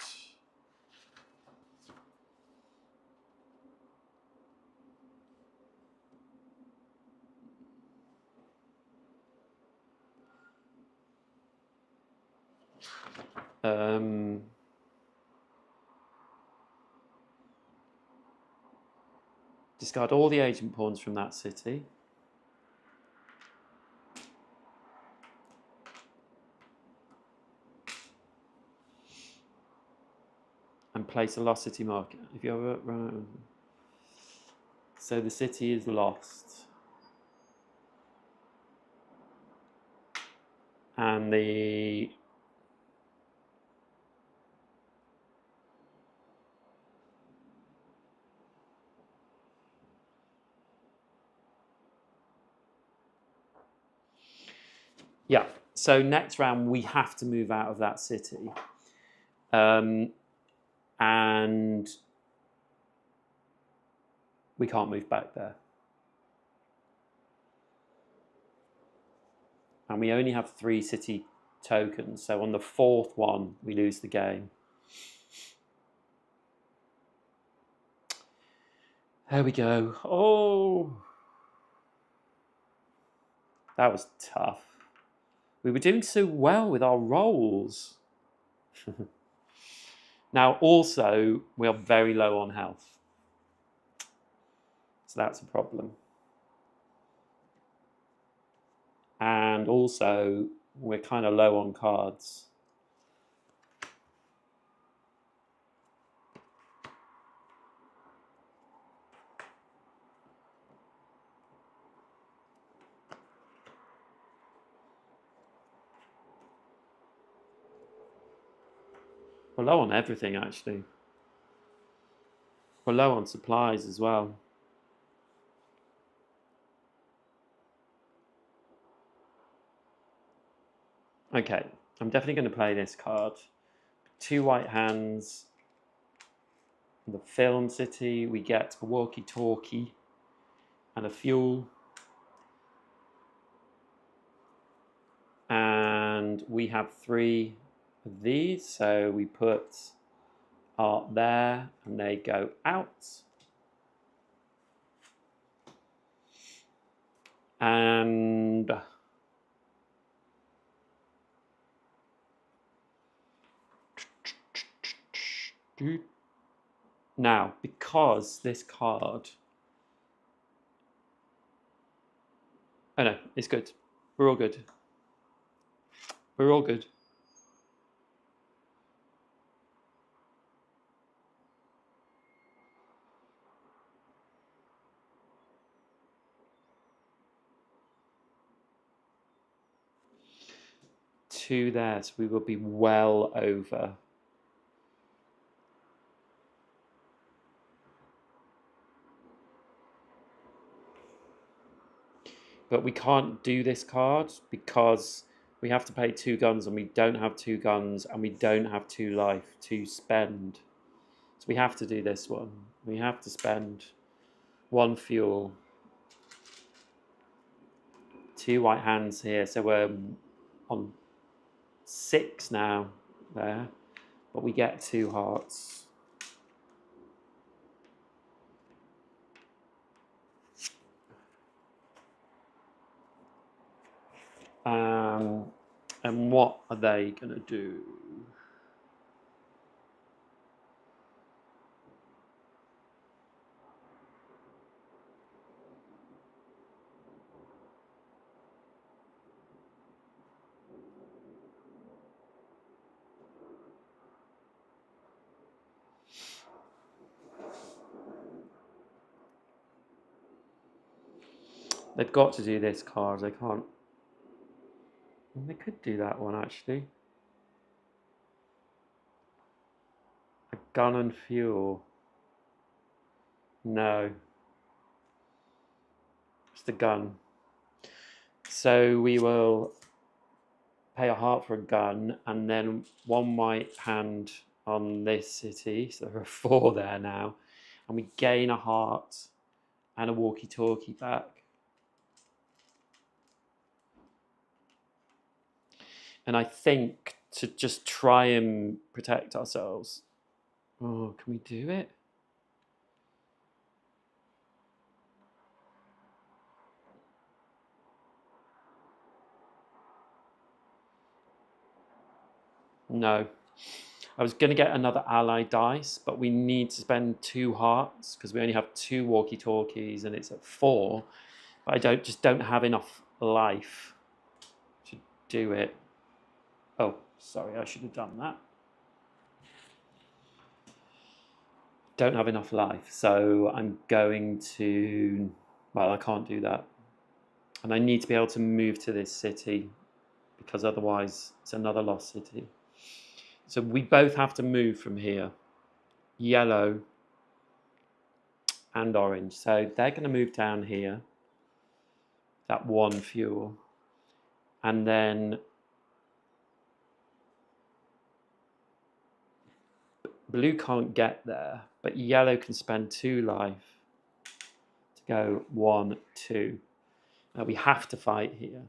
Discard all the agent pawns from that city. And place a lost city marker. If you ever run, so the city is lost. And the yeah. So next round we have to move out of that city, and we can't move back there. And we only have 3 city tokens, so on the 4th one we lose the game. There we go. Oh, that was tough. We were doing so well with our rolls. Now, also, we are very low on health. So that's a problem. And also, we're kind of low on cards. We're low on everything, actually. We're low on supplies as well. Okay, I'm definitely going to play this card. 2 white hands. The film city, we get a walkie-talkie and a fuel. And we have 3 of these, so we put A.R.T there and they go out. And now, because this card, oh no, it's good. We're all good. We're all good. Two there, so we will be well over. But we can't do this card because we have to pay 2 guns and we don't have 2 guns and we don't have 2 life to spend. So we have to do this one. We have to spend 1 fuel. 2 white hands here. So we're on 6 now there. But we get 2 hearts. And what are they going to do? They've got to do this card. They can't. Well, they could do that one actually. A gun and fuel. No. It's the gun. So we will pay a heart for a gun and then 1 white hand on this city. So there are 4 there now. And we gain a heart and a walkie-talkie back. And I think to just try and protect ourselves. Oh, can we do it? No. I was going to get another ally dice, but we need to spend 2 hearts because we only have 2 walkie-talkies and it's at 4. But I just don't have enough life to do it. Oh, sorry, I should have done that. Don't have enough life, so I'm going to... Well, I can't do that. And I need to be able to move to this city because otherwise it's another lost city. So we both have to move from here. Yellow and orange. So they're going to move down here. That 1 fuel. And then blue can't get there, but yellow can spend 2 life to go 1, 2. Now we have to fight here.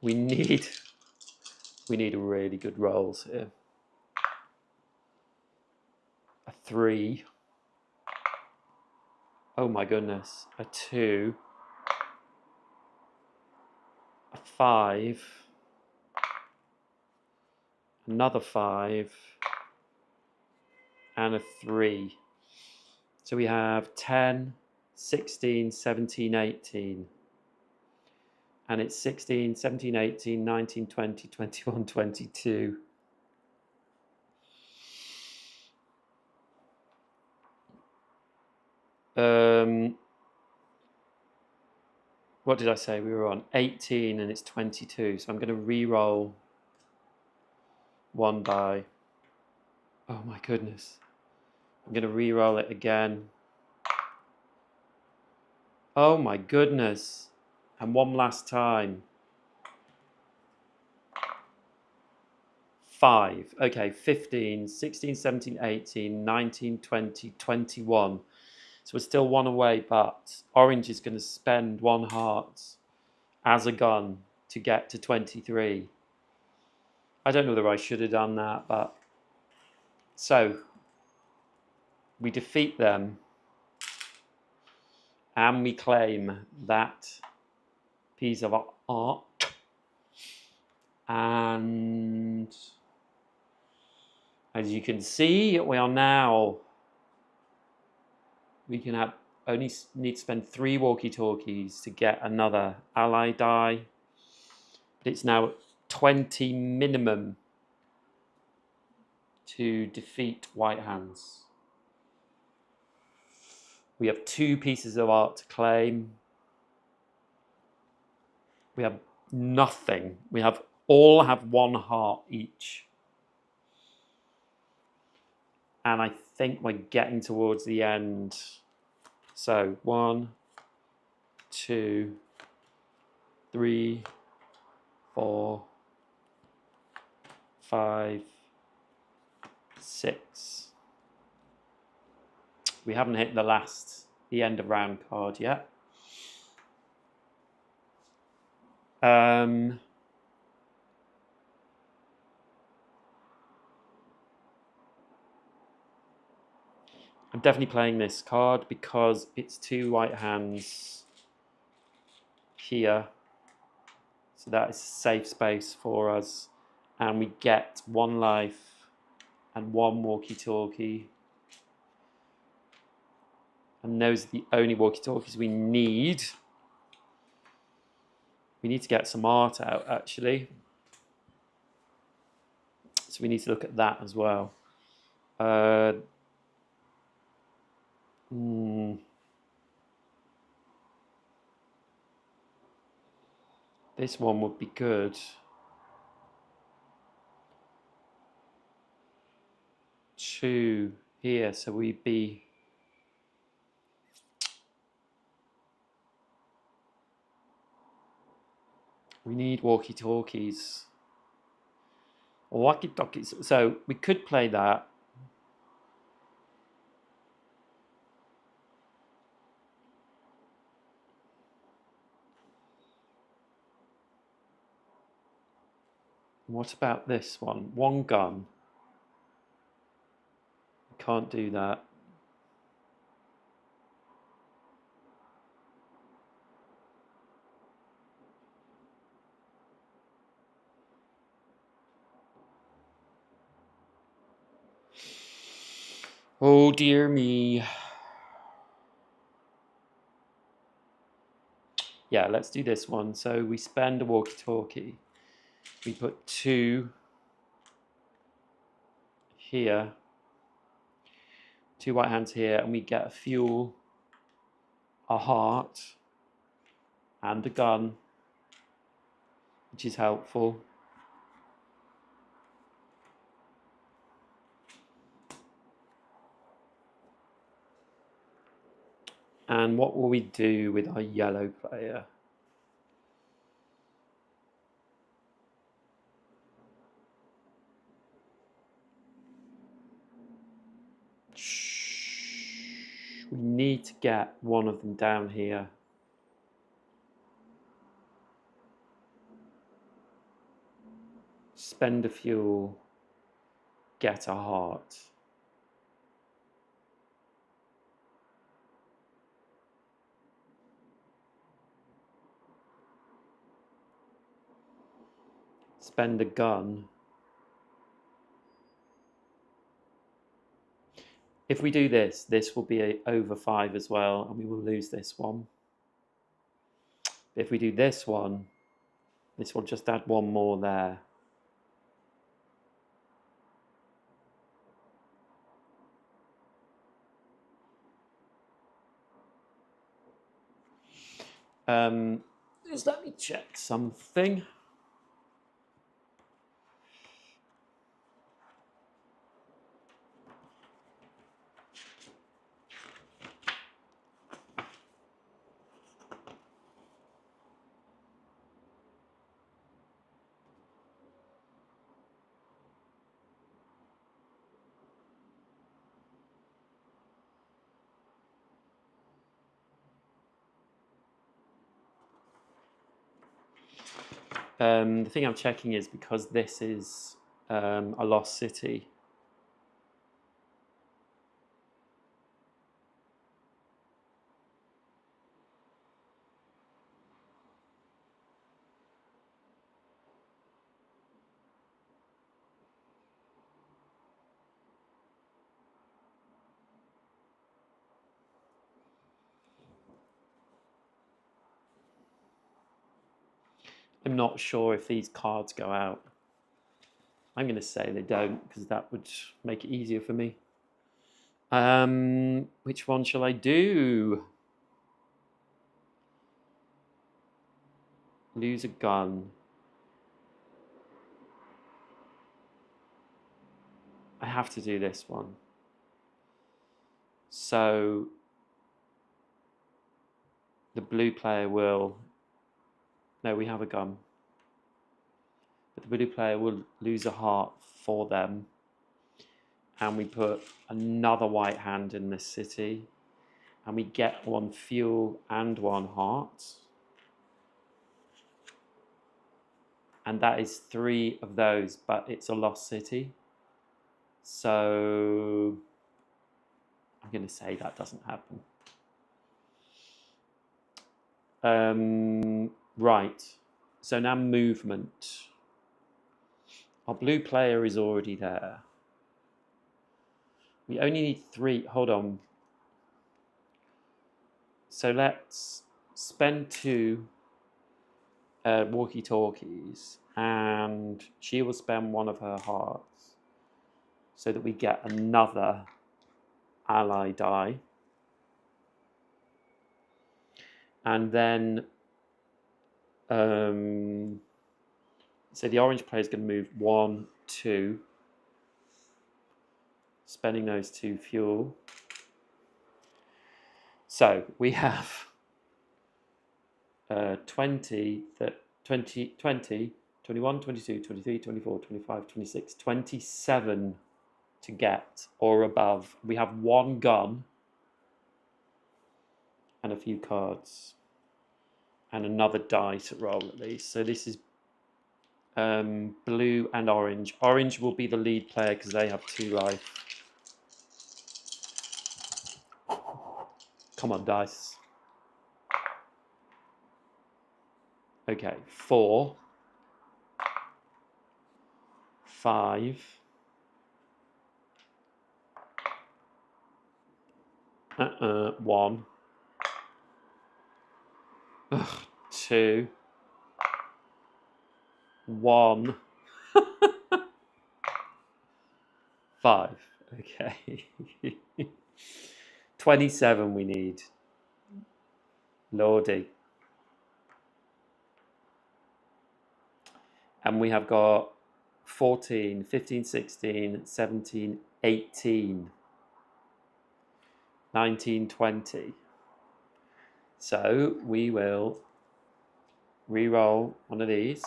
We need really good rolls here. A 3. Oh my goodness. A 2. A 5. Another 5. And a 3. So we have 10, 16, 17, 18. And it's 16, 17, 18, 19, 20, 21, 22. What did I say? We were on 18 and it's 22. So I'm going to re-roll 1 die. Oh my goodness. I'm going to re-roll it again. Oh my goodness. And one last time. 5. Okay, 15, 16, 17, 18, 19, 20, 21. So we're still 1 away, but orange is going to spend 1 heart as a gun to get to 23. I don't know whether I should have done that, but... So, we defeat them, and we claim that piece of art. And as you can see, we are now... We can have only need to spend 3 walkie-talkies to get another ally die. But it's now 20 minimum to defeat White Hands. We have 2 pieces of art to claim. We have nothing. We all have 1 heart each. And I think we're getting towards the end. So 1, 2, 3, 4, 5, 6. We haven't hit the end of round card yet. I'm definitely playing this card because it's 2 white hands here. So that is a safe space for us. And we get 1 life and 1 walkie-talkie. And those are the only walkie-talkies we need. We need to get some art out, actually. So we need to look at that as well. This one would be good. 2 here, so we'd be... We need walkie-talkies. Or walkie-talkies. So we could play that. What about this one? 1 gun. Can't do that. Oh dear me. Yeah, let's do this one. So we spend a walkie-talkie. We put 2 here. 2 white hands here, and we get a fuel, a heart, and a gun, which is helpful. And what will we do with our yellow player? We need to get one of them down here. Spend a fuel, get a heart. Spend a gun. If we do this, this will be over 5 as well, and we will lose this one. If we do this one, this will just add 1 more there. Just let me check something. The thing I'm checking is because this is a lost city. I'm not sure if these cards go out. I'm going to say they don't because that would make it easier for me. Which one shall I do? Lose a gun. I have to do this one. So the blue player will... No, we have a gun. But the blue player will lose a heart for them. And we put another white hand in this city. And we get 1 fuel and 1 heart. And that is 3 of those, but it's a lost city. So I'm going to say that doesn't happen. Right. So now movement. Our blue player is already there. We only need 3. Hold on. So let's spend 2 walkie-talkies, and she will spend 1 of her hearts so that we get another ally die. And then so the orange player is going to move 1, 2, spending those 2 fuel. So we have 20, 21, 22, 23, 24, 25, 26, 27 to get or above. We have 1 gun and a few cards and another die to roll at least. So this is blue and orange. Orange will be the lead player because they have 2 life. Come on, dice. Okay, 4, 5, 1. Ugh, 2. 1. 5. Okay. 27 we need. Lordy. And we have got 14, 15, 16, 17, 18, 19, 20. So we will re-roll one of these.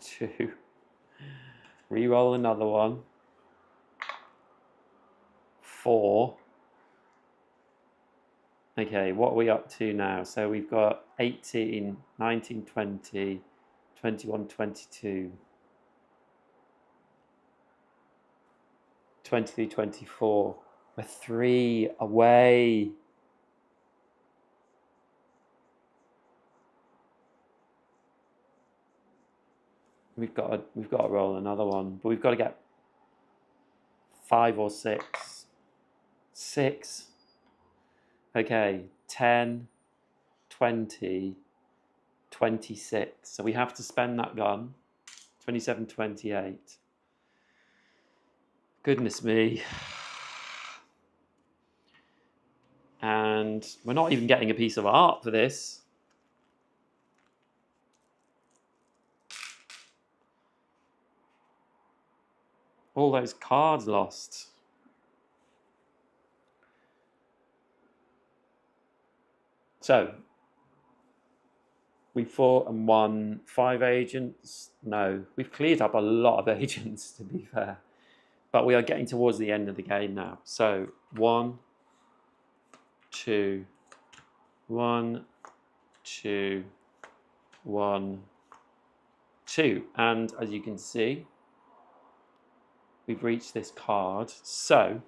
2. Re-roll another one. 4. Okay, what are we up to now? So we've got 18, 19, 20, 21, 22, 23, 24. We're 3 away. We've got to roll another one, but we've got to get 5 or 6. 6. Okay, 10, 20, 26. So we have to spend that gun. 27, 28. Goodness me. And we're not even getting a piece of art for this. All those cards lost. So, we fought and won 5 agents. No, we've cleared up a lot of agents, to be fair. But we are getting towards the end of the game now. So, 1, 2, 1, 2, 1, 2. And as you can see, we've reached this card. So,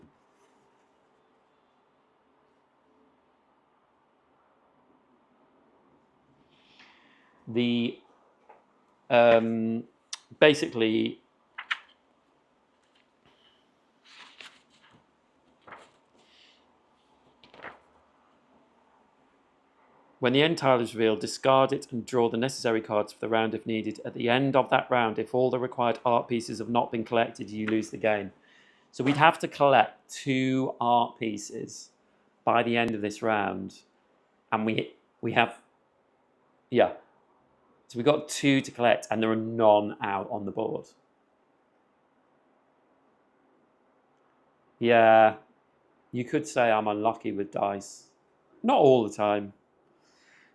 the basically when the end tile is revealed, discard it and draw the necessary cards for the round if needed. At the end of that round, if all the required art pieces have not been collected, you lose the game. So we'd have to collect 2 art pieces by the end of this round, and we have, yeah. So we've got 2 to collect, and there are none out on the board. Yeah, you could say I'm unlucky with dice. Not all the time.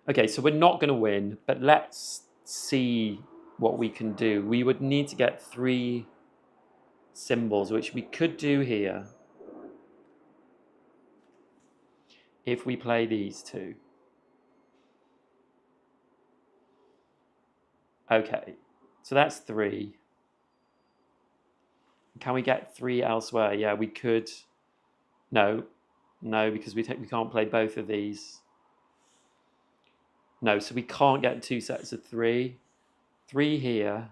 Okay, so we're not going to win, but let's see what we can do. We would need to get 3 symbols, which we could do here if we play these 2. Okay, so that's 3. Can we get 3 elsewhere? Yeah, we could. No, because we can't play both of these. No, so we can't get 2 sets of 3. 3 here.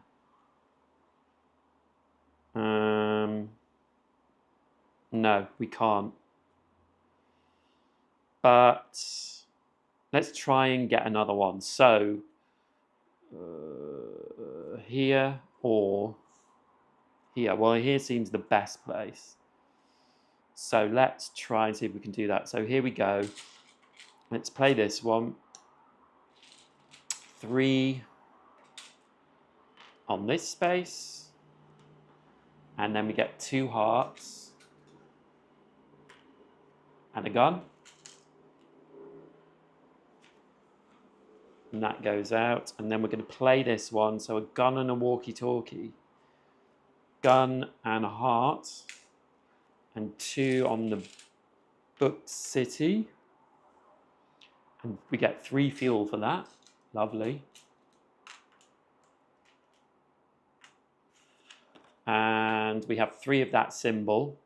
No, we can't. But let's try and get another one. So here or here. Well, here seems the best place. So let's try and see if we can do that. So here we go. Let's play this one. 3 on this space. And then we get 2 hearts. And a gun. And that goes out. And then we're going to play this one. So a gun and a walkie-talkie. Gun and a heart. And 2 on the booked city. And we get 3 fuel for that. Lovely. And we have 3 of that symbol.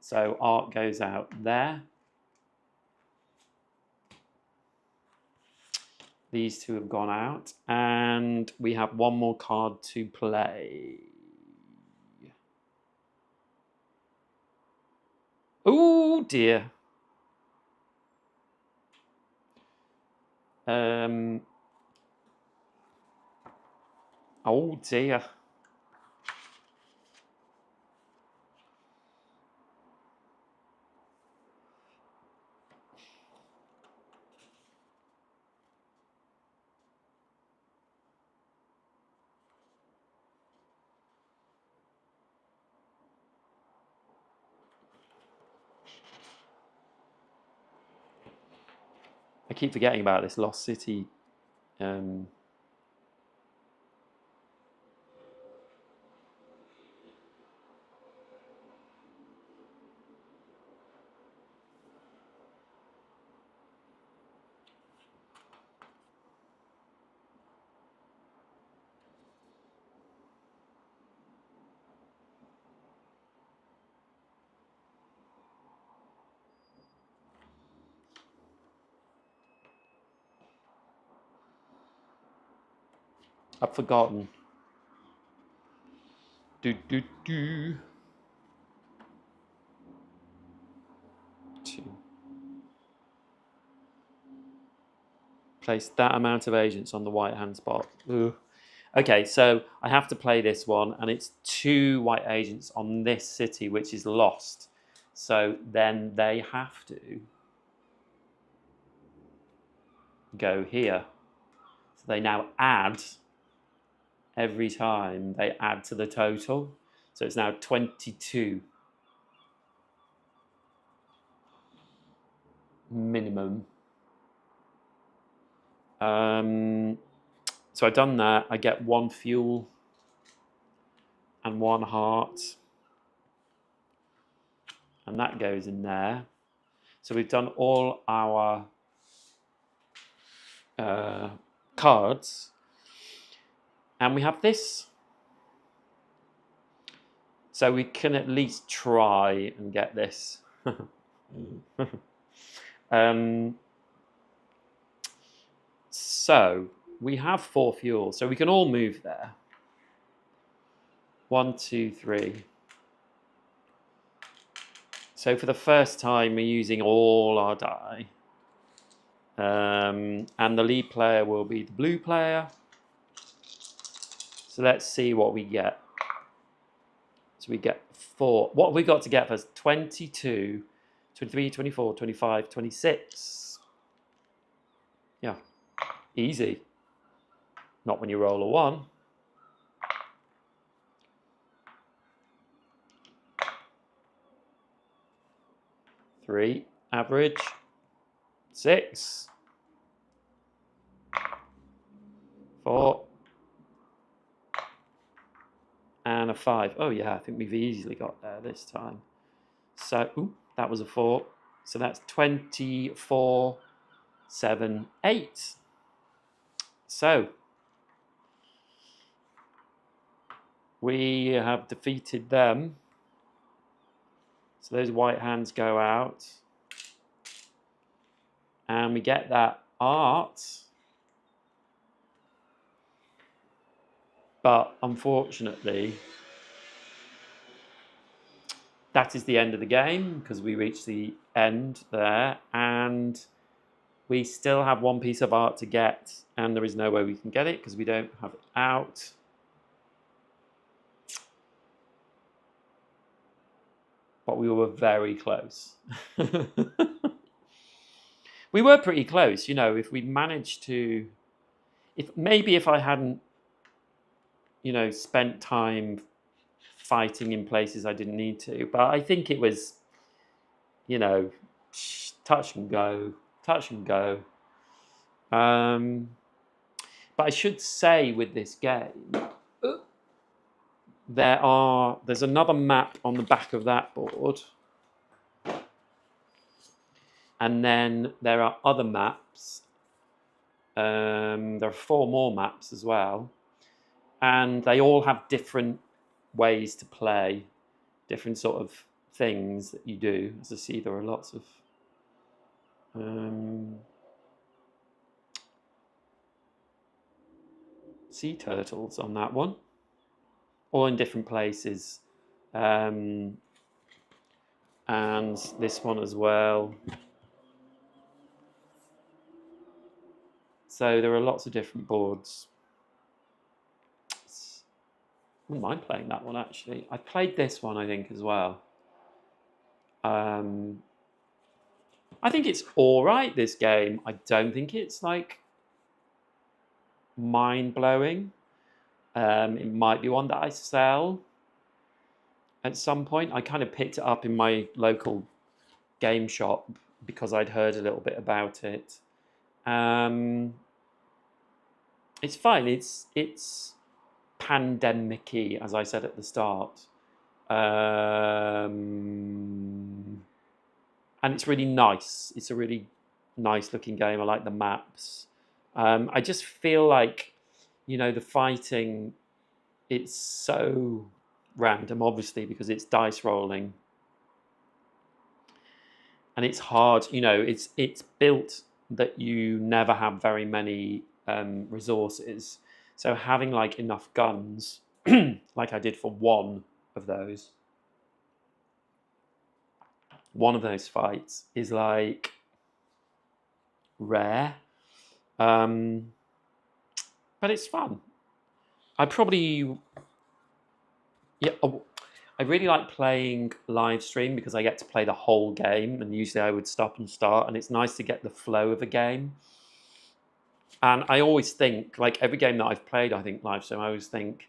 So art goes out there. These 2 have gone out. And we have 1 more card to play. Oh dear. Oh dear. I keep forgetting about this Lost City. I've forgotten. Do. 2. Place that amount of agents on the white hand spot. Ugh. Okay, so I have to play this one, and it's 2 white agents on this city, which is lost. So then they have to go here. So they now add every time they add to the total. So it's now 22 minimum. So I've done that. I get 1 fuel and 1 heart. And that goes in there. So we've done all our cards. And we have this. So we can at least try and get this. So we have 4 fuel. So we can all move there. 1, 2, 3. So for the first time, we're using all our die. And the lead player will be the blue player. So let's see what we get. So we get 4. What have we got to get first? 22, 23, 24, 25, 26. Yeah, easy. Not when you roll a 1. 3, average. 6. 4. And a 5. Oh yeah, I think we've easily got there this time. So, ooh, that was a 4. So that's 24, 7, 8. So we have defeated them. So those white hands go out. And we get that art. But unfortunately, that is the end of the game because we reached the end there. And we still have 1 piece of art to get. And there is no way we can get it because we don't have it out. But we were very close. We were pretty close, you know, if we'd managed to, if I hadn't, you know, spent time fighting in places I didn't need to. But I think it was, you know, touch and go. But I should say with this game, there's another map on the back of that board. And then there are other maps. There are 4 more maps as well. And they all have different ways to play, different sort of things that you do. As I see, there are lots of sea turtles on that one, all in different places. and this one as well. So there are lots of different boards. I wouldn't mind playing that one, actually. I played this one, I think, as well. I think it's all right, this game. I don't think it's like mind-blowing. It might be one that I sell at some point. I kind of picked it up in my local game shop because I'd heard a little bit about it. It's fine. It's pandemic-y, as I said at the start. And it's really nice. It's a really nice looking game. I like the maps. I just feel like, the fighting, it's so random, obviously, because it's dice rolling. And it's hard, it's built that you never have very many resources. So having like enough guns, like I did for one of those fights, is like rare. But it's fun. I really like playing live stream because I get to play the whole game, and usually I would stop and start, and it's nice to get the flow of a game. And I always think, like every game that I've played, I think live stream, I always think,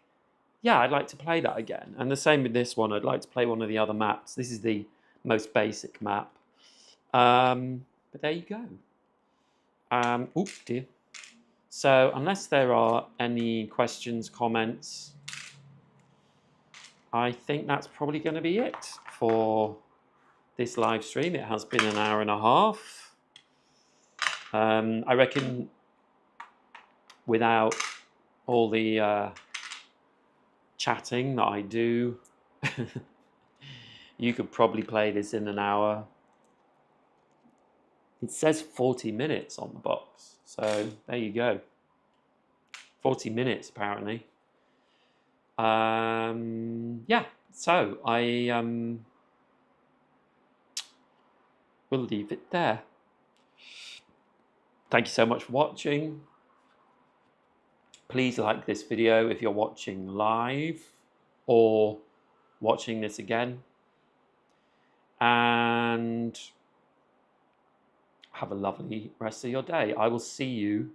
yeah, I'd like to play that again. And the same with this one. I'd like to play one of the other maps. This is the most basic map. But there you go. Oops, dear. So unless there are any questions, comments, I think that's probably going to be it for this live stream. It has been an hour and a half. I reckon without all the chatting that I do, you could probably play this in an hour. It says 40 minutes on the box, so there you go. 40 minutes apparently. Yeah, so I will leave it there. Thank you so much for watching. Please like this video if you're watching live or watching this again. And have a lovely rest of your day. I will see you